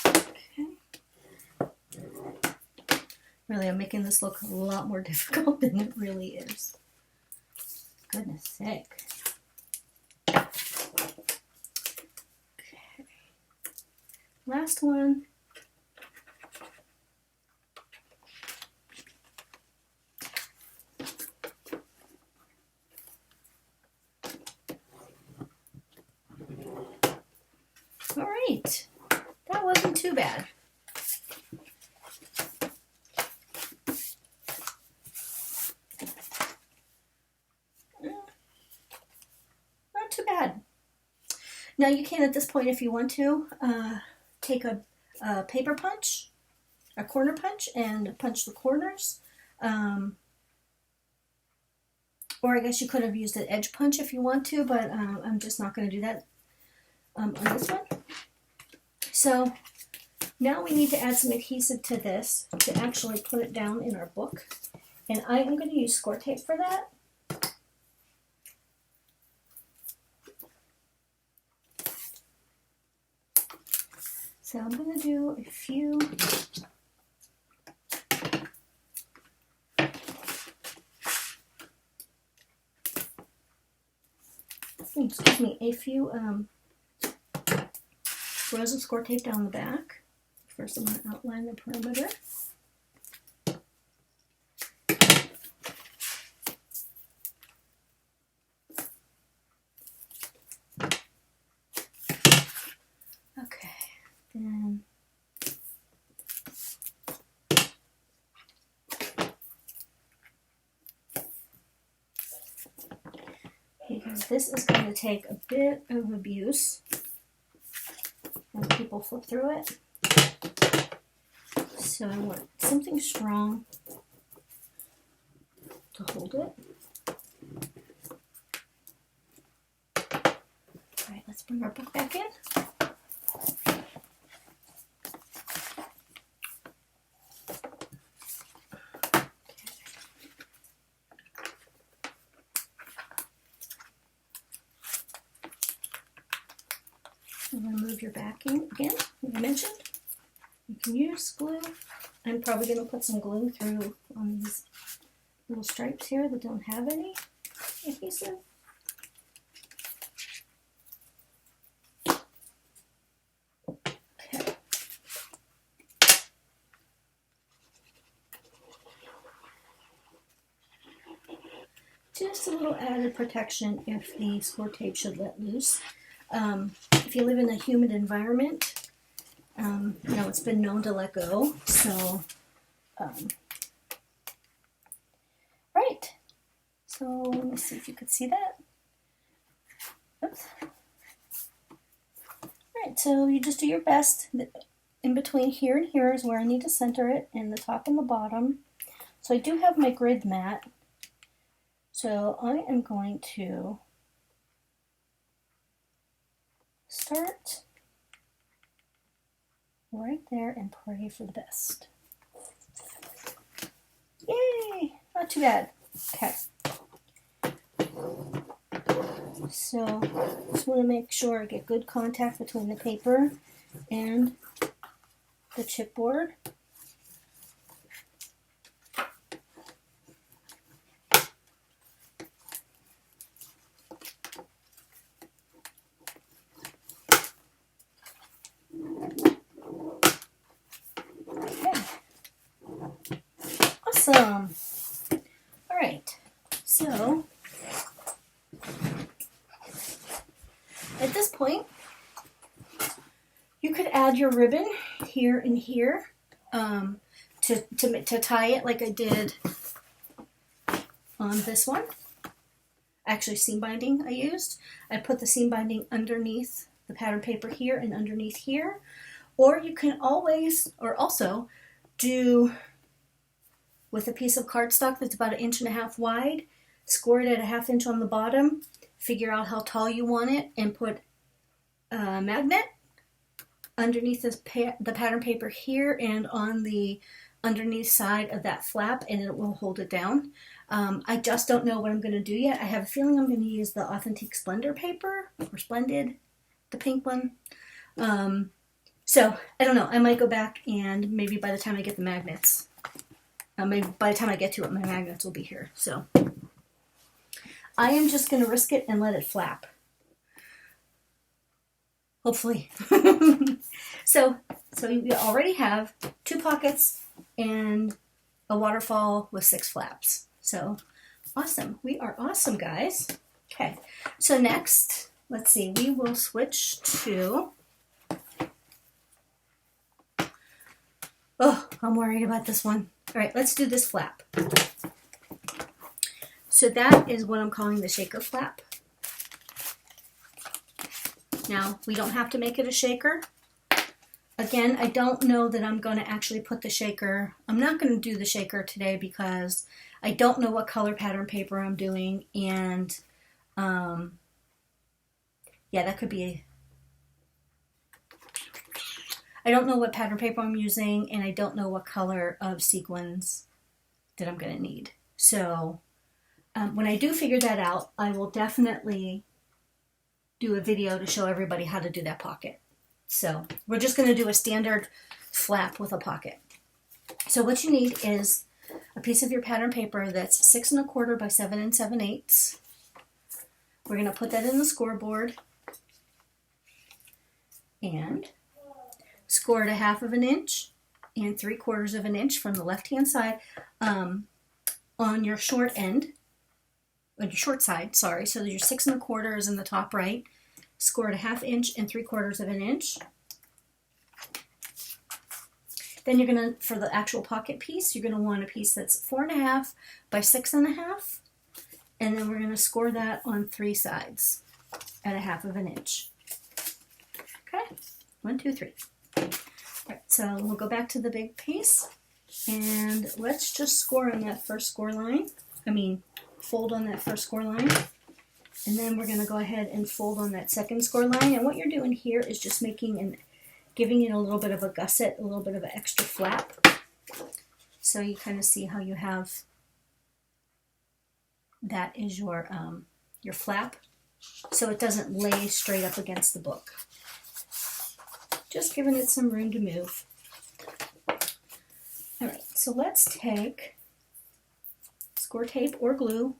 Okay. Really, I'm making this look a lot more difficult than it really is. Goodness sake. Last one. All right. That wasn't too bad. Not too bad. Now you can, at this point, if you want to, take a paper punch, a corner punch, and punch the corners. Or I guess you could have used an edge punch if you want to, but I'm just not going to do that on this one. So now we need to add some adhesive to this to actually put it down in our book. And I am going to use score tape for that. So I'm going to do a few. Excuse me, a few rows of score tape down the back. First I'm going to outline the perimeter. Okay, then because this is going to take a bit of abuse when people flip through it. So I want something strong to hold it. All right, let's bring our book back in. I'm going to move your backing again, like I mentioned. You can use glue. I'm probably going to put some glue through on these little stripes here that don't have any adhesive. Okay. Just a little added protection if the score tape should let loose. If you live in a humid environment, you know, it's been known to let go. So, right. So let me see if you could see that. Oops. Right. So you just do your best. In between here and here is where I need to center it, and the top and the bottom. So I do have my grid mat. So I am going to start right there and pray for the best. Yay! Not too bad. Okay. So just want to make sure I get good contact between the paper and the chipboard. Awesome. All right, so at this point, you could add your ribbon here and here to tie it like I did on this one. Actually, seam binding I used. I put the seam binding underneath the pattern paper here and underneath here. Or you can always, or also, do with a piece of cardstock that's about 1.5 inches wide, score it at 1/2 inch on the bottom, figure out how tall you want it, and put a magnet underneath the pattern paper here and on the underneath side of that flap, and it will hold it down. I just don't know what I'm going to do yet. I have a feeling I'm going to use the Authentic Splendor paper, or Splendid, the pink one. So, I don't know. I might go back and maybe by the time I get the magnets, maybe by the time I get to it, my magnets will be here. So, I am just going to risk it and let it flap. Hopefully. So you already have 2 pockets and a waterfall with 6 flaps. So, awesome. We are awesome, guys. Okay. So next, let's see. We will switch to... Oh, I'm worried about this one. All right, let's do this flap. So that is what I'm calling the shaker flap. Now, we don't have to make it a shaker. Again, I don't know that I'm going to actually put the shaker. I'm not going to do the shaker today because I don't know what color pattern paper I'm doing. And yeah, that could be. I don't know what pattern paper I'm using, and I don't know what color of sequins that I'm going to need. So when I do figure that out, I will definitely do a video to show everybody how to do that pocket. So we're just going to do a standard flap with a pocket. So what you need is a piece of your pattern paper that's 6 1/4 by 7 7/8. We're going to put that in the scoreboard and score it 1/2 inch and 3/4 inch from the left hand side on your short end, on your short side, sorry. So your 6 1/4 is in the top right. Score it 1/2 inch and 3/4 inch. Then you're going to, for the actual pocket piece, you're going to want a piece that's 4 1/2 by 6 1/2. And then we're going to score that on 3 sides at 1/2 inch. Okay, 1, 2, 3. All right, so we'll go back to the big piece and let's just score on that first score line. Fold on that first score line. And then we're going to go ahead and fold on that second score line. And what you're doing here is just giving it a little bit of a gusset, a little bit of an extra flap. So you kind of see how you have that is your flap, so it doesn't lay straight up against the book. Just giving it some room to move. All right, so let's take score tape or glue.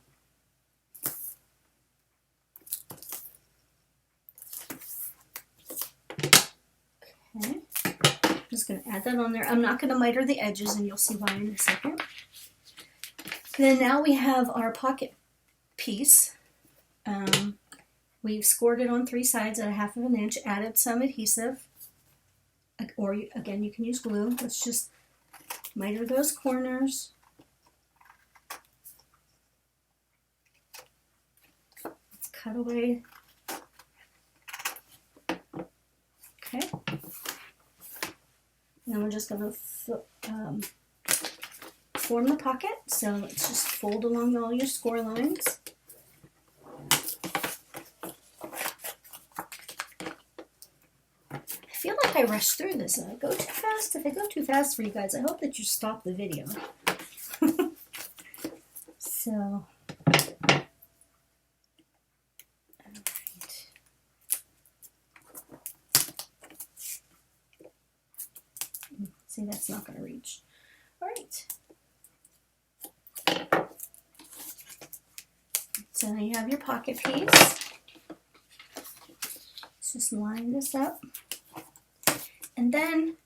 Okay, I'm just going to add that on there. I'm not going to miter the edges, and you'll see why in a second. Then now we have our pocket piece. We've scored it on 3 sides at 1/2 inch, added some adhesive, or again, you can use glue. Let's just miter those corners. Let's cut away. Okay. Now we're just going to form the pocket. So let's just fold along all your score lines. I feel like I rushed through this. Did I go too fast? If I go too fast for you guys, I hope that you stop the video. So, alright. See, that's not going to reach. All right. So now you have your pocket piece. Let's just line this up. And then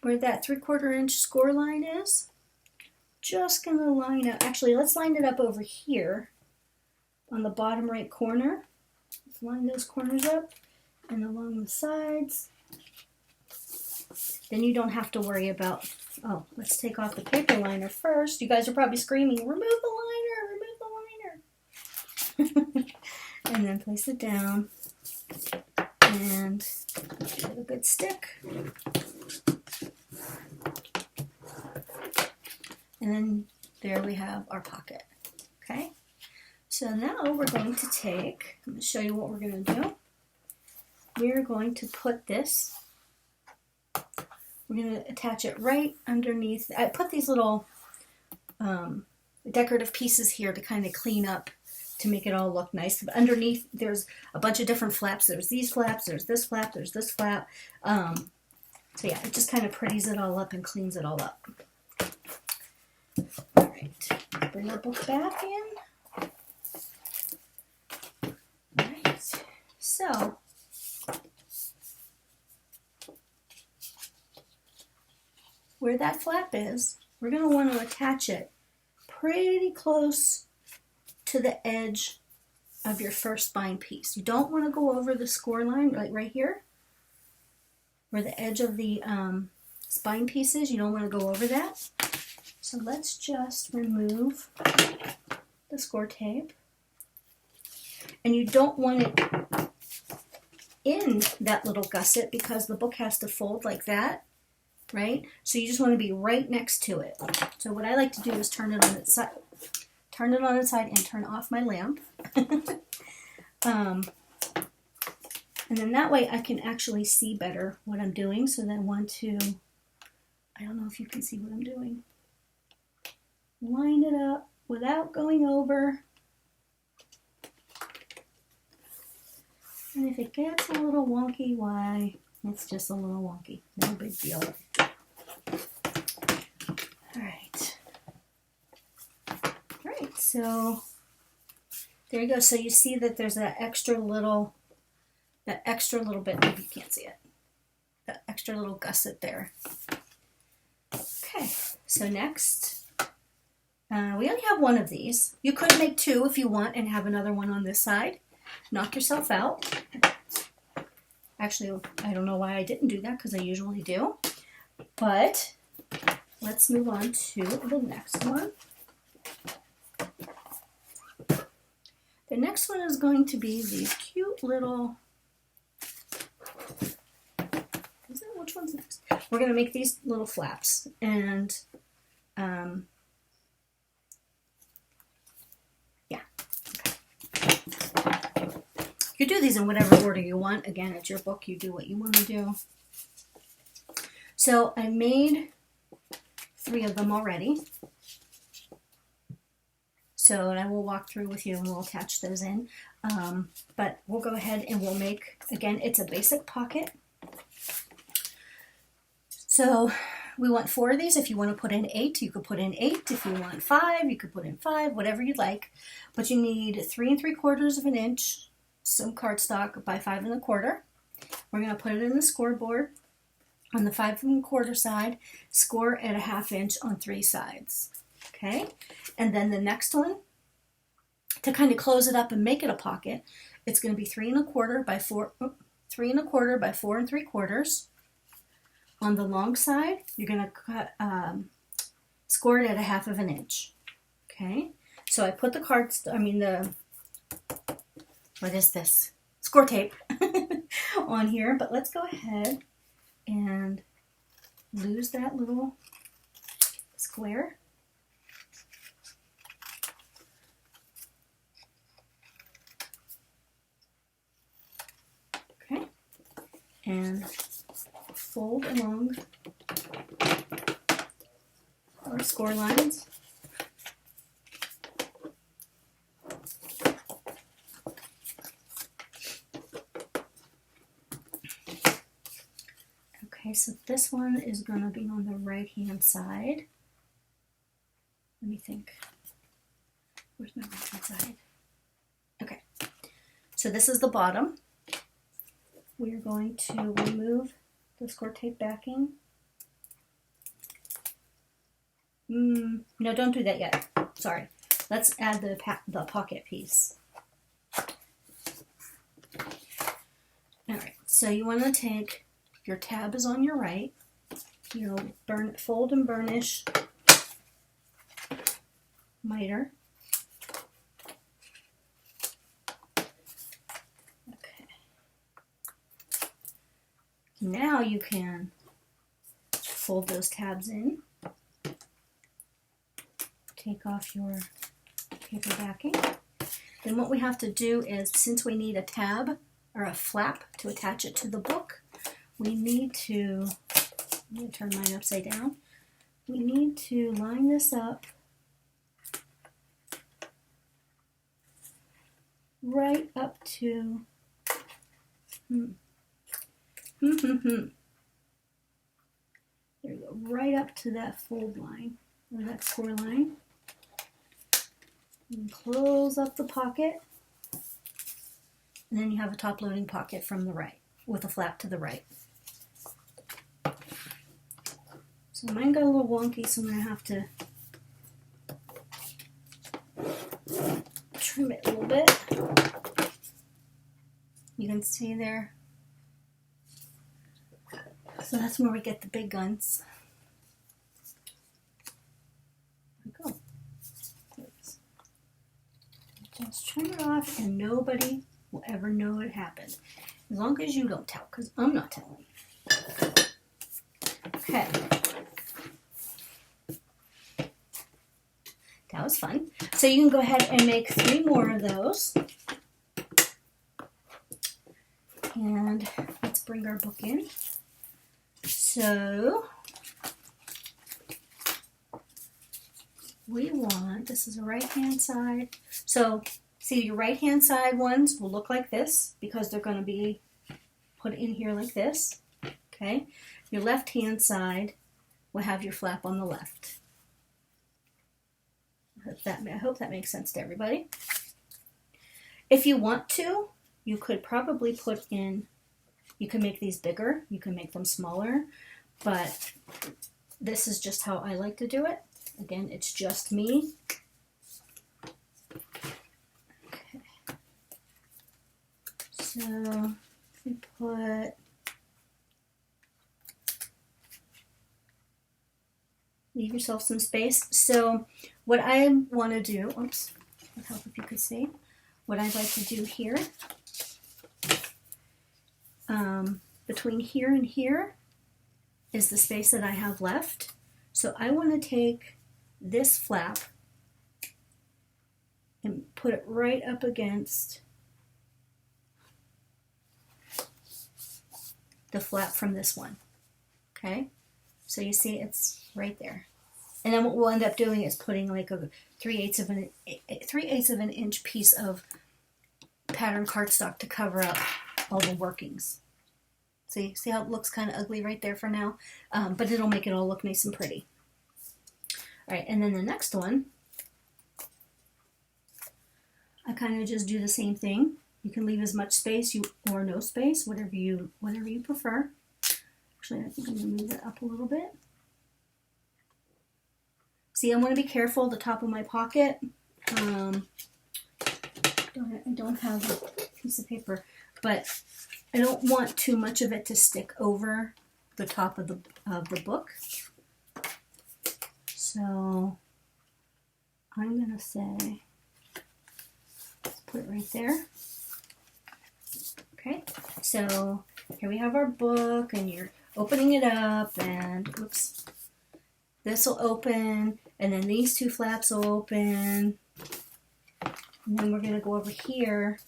where that 3/4 inch score line is, just going to line up. Actually, let's line it up over here on the bottom right corner. Let's line those corners up and along the sides. Then you don't have to worry about, oh, let's take off the paper liner first. You guys are probably screaming, remove the liner, remove the liner. And then place it down and give it a good stick. And then there we have our pocket. Okay, so now we're going to take, I'm going to show you what we're going to do. We're going to put this, we're going to attach it right underneath. I put these little decorative pieces here to kind of clean up, to make it all look nice. But underneath, there's a bunch of different flaps. There's these flaps, there's this flap, there's this flap. So yeah, it just kind of pretties it all up and cleans it all up. All right, bring our book back in. All right, so where that flap is, we're going to want to attach it pretty close to the edge of your first spine piece. You don't want to go over the score line, like right here, where the edge of the spine piece is. You don't want to go over that. So let's just remove the score tape. And you don't want it in that little gusset because the book has to fold like that, right? So you just want to be right next to it. So what I like to do is turn it on its side, and turn off my lamp. And then that way I can actually see better what I'm doing. So then I don't know if you can see what I'm doing. Line it up without going over. And if it gets a little wonky, why? It's just a little wonky. No big deal. Alright. Alright, so there you go. So you see that there's that extra little bit, maybe you can't see it. That extra little gusset there. Okay, so next, we only have one of these. You could make two if you want and have another one on this side. Knock yourself out. Actually, I don't know why I didn't do that because I usually do. But let's move on to the next one. The next one is going to be these cute little, which one's next? We're going to make these little flaps. And yeah. You do these in whatever order you want. Again, it's your book. You do what you want to do. So I made 3 of them already. So I will walk through with you and we'll attach those in. But we'll go ahead and we'll make, again, it's a basic pocket. So we want 4 of these. If you want to put in 8, you could put in 8. If you want 5, you could put in 5, whatever you'd like. But you need 3 3/4 of an inch, some cardstock by 5 1/4. We're going to put it in the scoreboard on the 5 1/4 side, score at a 1/2 inch on 3 sides. Okay, and then the next one, to kind of close it up and make it a pocket, it's going to be 3 1/4 by 4, 3 1/4 by 4 3/4. On the long side, you're going to cut, score it at a 1/2 inch. Okay, so I put the what is this? Score tape on here, but let's go ahead and lose that little square. Okay, and fold along our score lines. Okay, so this one is going to be on the right-hand side. Let me think. Where's my right-hand side? Okay, so this is the bottom. We're going to remove the score tape backing. No, don't do that yet. Sorry. Let's add the pocket piece. Alright, so you want to take, your tab is on your right. You'll fold and burnish miter. Okay. Now you can fold those tabs in. Take off your paper backing. Then what we have to do is, since we need a tab or a flap to attach it to the book, we need to, I'm going to turn mine upside down. We need to line this up right up to, there you go, right up to that fold line, or that score line. And close up the pocket, and then you have a top loading pocket from the right with a flap to the right. So mine got a little wonky, so I'm going to have to trim it a little bit. You can see there. So that's where we get the big guns. There we go. Just trim it off and nobody will ever know it happened. As long as you don't tell, because I'm not telling. Okay. That was fun. So you can go ahead and make 3 more of those. And let's bring our book in. So we want, this is the right hand side. So see, your right hand side ones will look like this because they're going to be put in here like this. Okay. Your left hand side will have your flap on the left. I hope that makes sense to everybody. If you want to, you could probably put in, you can make these bigger, you can make them smaller, but this is just how I like to do it. Again, it's just me. Okay. So we put, leave yourself some space. So what I want to do, oops, it'd help if you could see, what I'd like to do here, between here and here is the space that I have left. So I want to take this flap and put it right up against the flap from this one. Okay, so you see it's right there. And then what we'll end up doing is putting like a 3/8 of an inch piece of pattern cardstock to cover up all the workings. See how it looks kind of ugly right there for now? But it'll make it all look nice and pretty. All right, and then the next one, I kind of just do the same thing. You can leave as much space or no space, whatever you prefer. Actually, I think I'm going to move that up a little bit. See, I want to be careful, the top of my pocket. I don't have a piece of paper, but I don't want too much of it to stick over the top of the book. So I'm going to say, let's put it right there. Okay, so here we have our book, and you're opening it up, and whoops, this will open, and then these 2 flaps will open, and then we're going to go over here,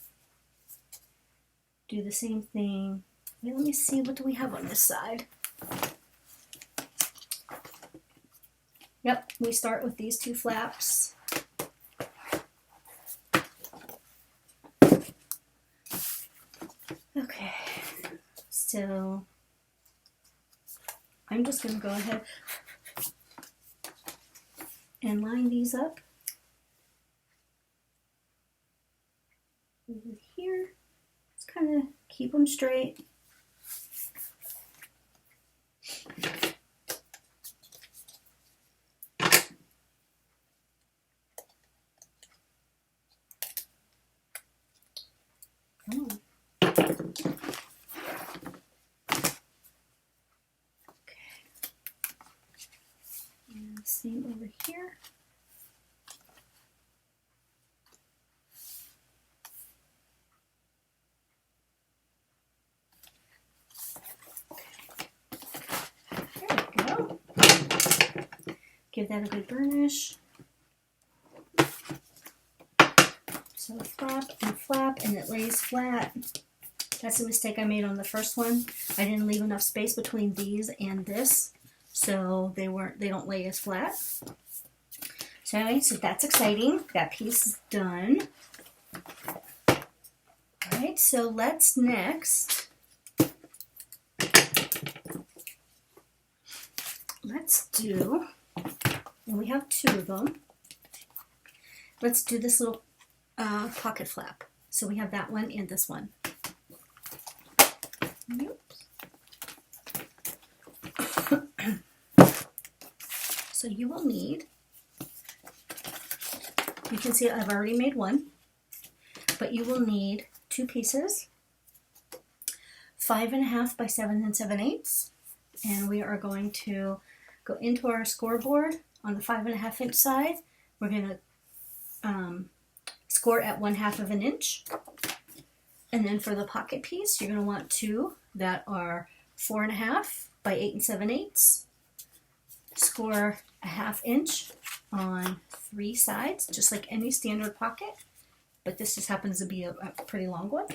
do the same thing. Wait, let me see, what do we have on this side? Yep, we start with these 2 flaps. Okay, so I'm just going to go ahead and line these up over here. Just kind of keep them straight. Come on. Same over here. There we go. Give that a good burnish. So flap, and it lays flat. That's a mistake I made on the first one. I didn't leave enough space between these and this, so they don't lay as flat. So that's exciting. That piece is done. All right, so let's let's do, and we have 2 of them. Let's do this little pocket flap. So we have that one and this one. So you will need, you can see I've already made one, but you will need 2 pieces, 5.5 by 7 7/8, and we are going to go into our scoreboard on the 5.5 inch side. We're going to score at 1/2 of an inch. And then for the pocket piece, you're going to want 2 that are 4.5 by 8 7/8. Score a 1/2 inch on 3 sides, just like any standard pocket, but this just happens to be a pretty long one.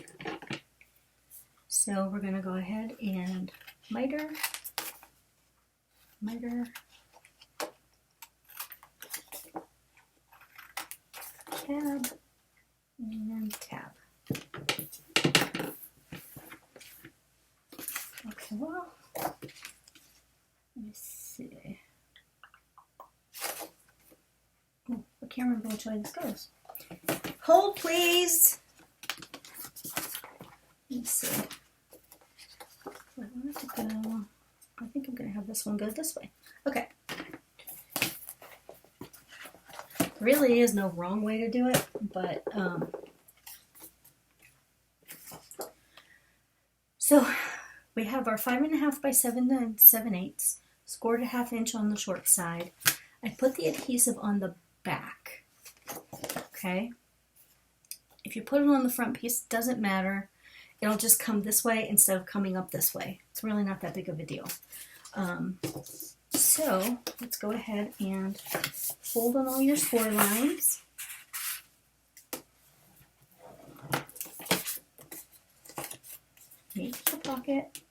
So we're going to go ahead and miter, tab, and tab. Okay, well, let me see. Oh, I can't remember which way this goes. Hold, please. Let's see. I want to go. I think I'm going to have this one go this way. Okay. Really is no wrong way to do it, but so we have our 5.5 by 7 7/8, scored a 1/2 inch on the short side. I put the adhesive on the back. Okay. If you put it on the front piece, it doesn't matter. It'll just come this way instead of coming up this way. It's really not that big of a deal. So let's go ahead and fold on all your score lines. Make the pocket.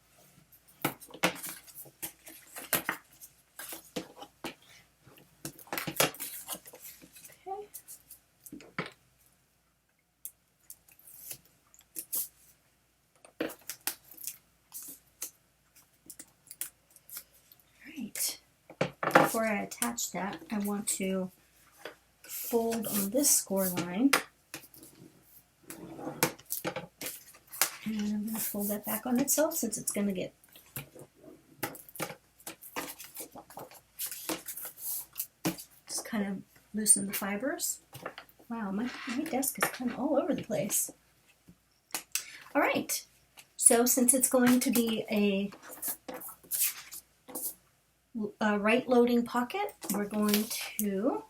Okay. Before I attach that, I want to fold on this score line. And I'm going to fold that back on itself since it's going to get just kind of loosen the fibers. Wow, my desk is kind of all over the place. All right, so since it's going to be a right loading pocket, we're going to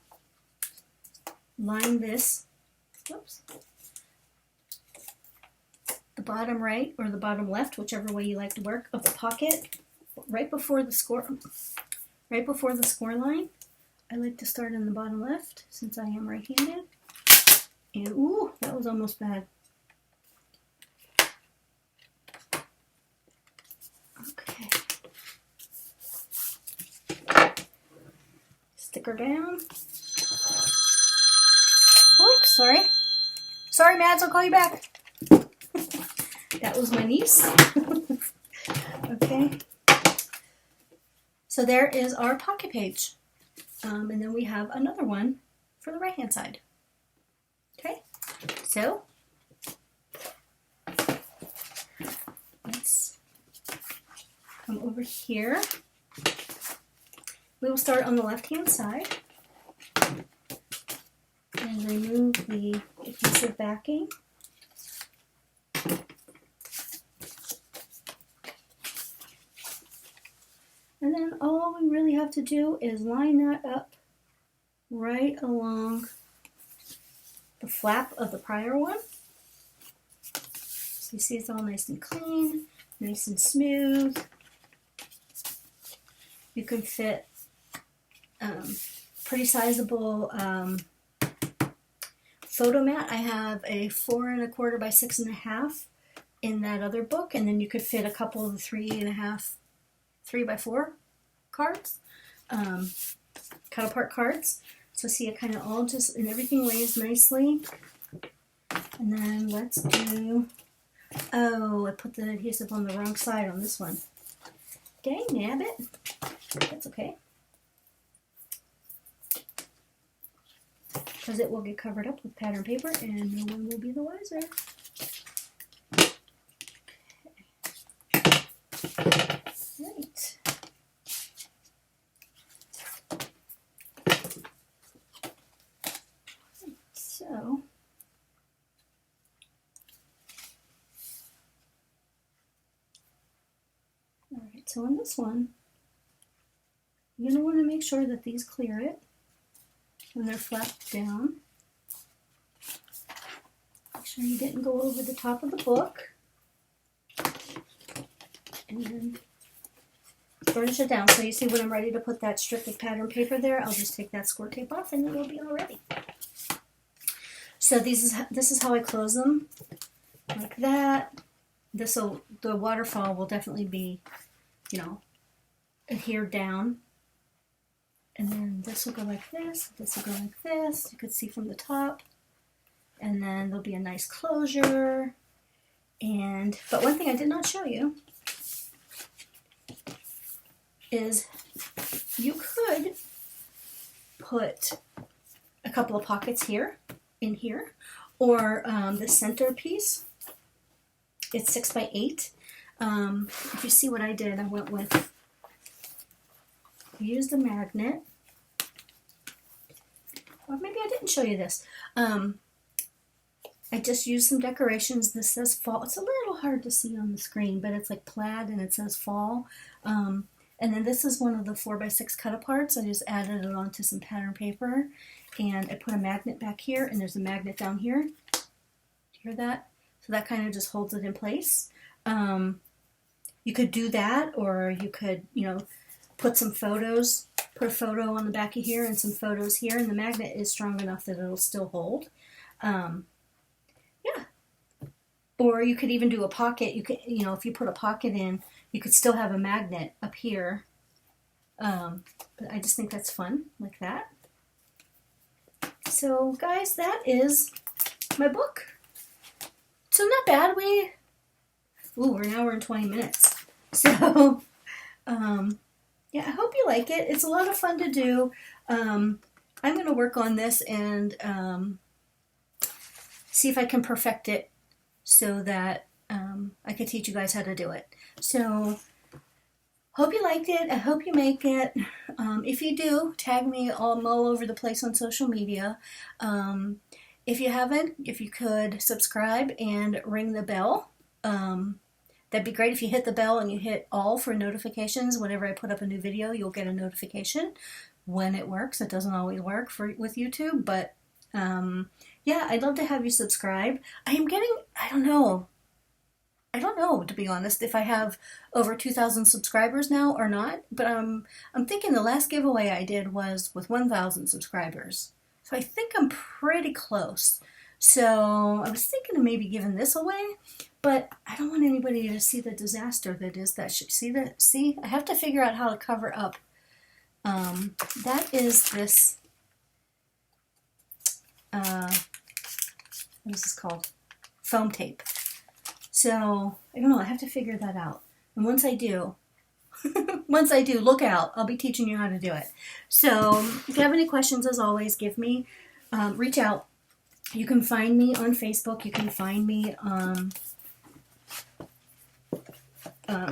line this, oops, the bottom right or the bottom left, whichever way you like to work, of the pocket right before the score line. I like to start in the bottom left since I am right-handed. And ooh, that was almost bad. Okay. Stick her down. Oops, sorry. Sorry, Mads, I'll call you back. That was my niece. Okay. So there is our pocket page. And then we have another one for the right-hand side. Okay. So let's come over here. We will start on the left-hand side and remove the adhesive backing. And then all we really have to do is line that up right along the flap of the prior one. So you see it's all nice and clean, nice and smooth. You can fit pretty sizable photo mat. I have a 4 1/4 by 6 1/2 in that other book, and then you could fit a couple of the 3 1/2, 3 by 4 cards, cut apart cards. So see, it kind of all just, and everything lays nicely. And then let's do, oh, I put the adhesive on the wrong side on this one. Dang nabbit. That's okay. Because it will get covered up with pattern paper and no one will be the wiser. Okay. Right. So, alright, so on this one, you're going to want to make sure that these clear it when they're flapped down. sure you didn't go over the top of the book. And then burnish it down. So you see when I'm ready to put that strip of pattern paper there, I'll just take that score tape off and it'll be all ready. So this is how I close them, like that. The waterfall will definitely be, you know, adhered down. And then this will go like this will go like this. You could see from the top. And then there'll be a nice closure. But one thing I did not show you is you could put a couple of pockets here, in here, or the center piece. It's 6 by 8. If you see what I did, I went with, used a magnet, or maybe I didn't show you this. I just used some decorations. This says fall. It's a little hard to see on the screen, but it's like plaid and it says fall. And then this is one of the 4x6 cut-aparts. I just added it onto some pattern paper, and I put a magnet back here, and there's a magnet down here. Do you hear that? So that kind of just holds it in place. You could do that, or you could, you know, put some photos, put a photo on the back of here and some photos here, and the magnet is strong enough that it'll still hold. Yeah. Or you could even do a pocket. You could, you know, if you put a pocket in, you could still have a magnet up here. But I just think that's fun, like that. So, guys, that is my book. So not bad. We're in 20 minutes. So, yeah, I hope you like it. It's a lot of fun to do. I'm going to work on this and see if I can perfect it so that I can teach you guys how to do it. So, hope you liked it. I hope you make it. If you do, tag me all over the place on social media. If you haven't, if you could subscribe and ring the bell. That'd be great. If you hit the bell and you hit all for notifications, whenever I put up a new video, you'll get a notification when it works. It doesn't always work with YouTube, but yeah, I'd love to have you subscribe. I am getting, I don't know, to be honest, if I have over 2,000 subscribers now or not, but I'm thinking the last giveaway I did was with 1,000 subscribers. So I think I'm pretty close. So I was thinking of maybe giving this away, but I don't want anybody to see the disaster that is that. See, I have to figure out how to cover up. That is this, what is this called? Foam tape. So, I don't know, I have to figure that out. And once I do, look out. I'll be teaching you how to do it. So, if you have any questions, as always, reach out. You can find me on Facebook. You can find me on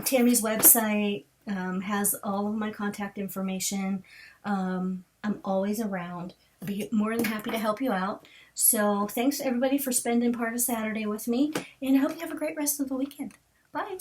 Tammy's website. Has all of my contact information. I'm always around. I'll be more than happy to help you out. So thanks everybody for spending part of Saturday with me, and I hope you have a great rest of the weekend. Bye.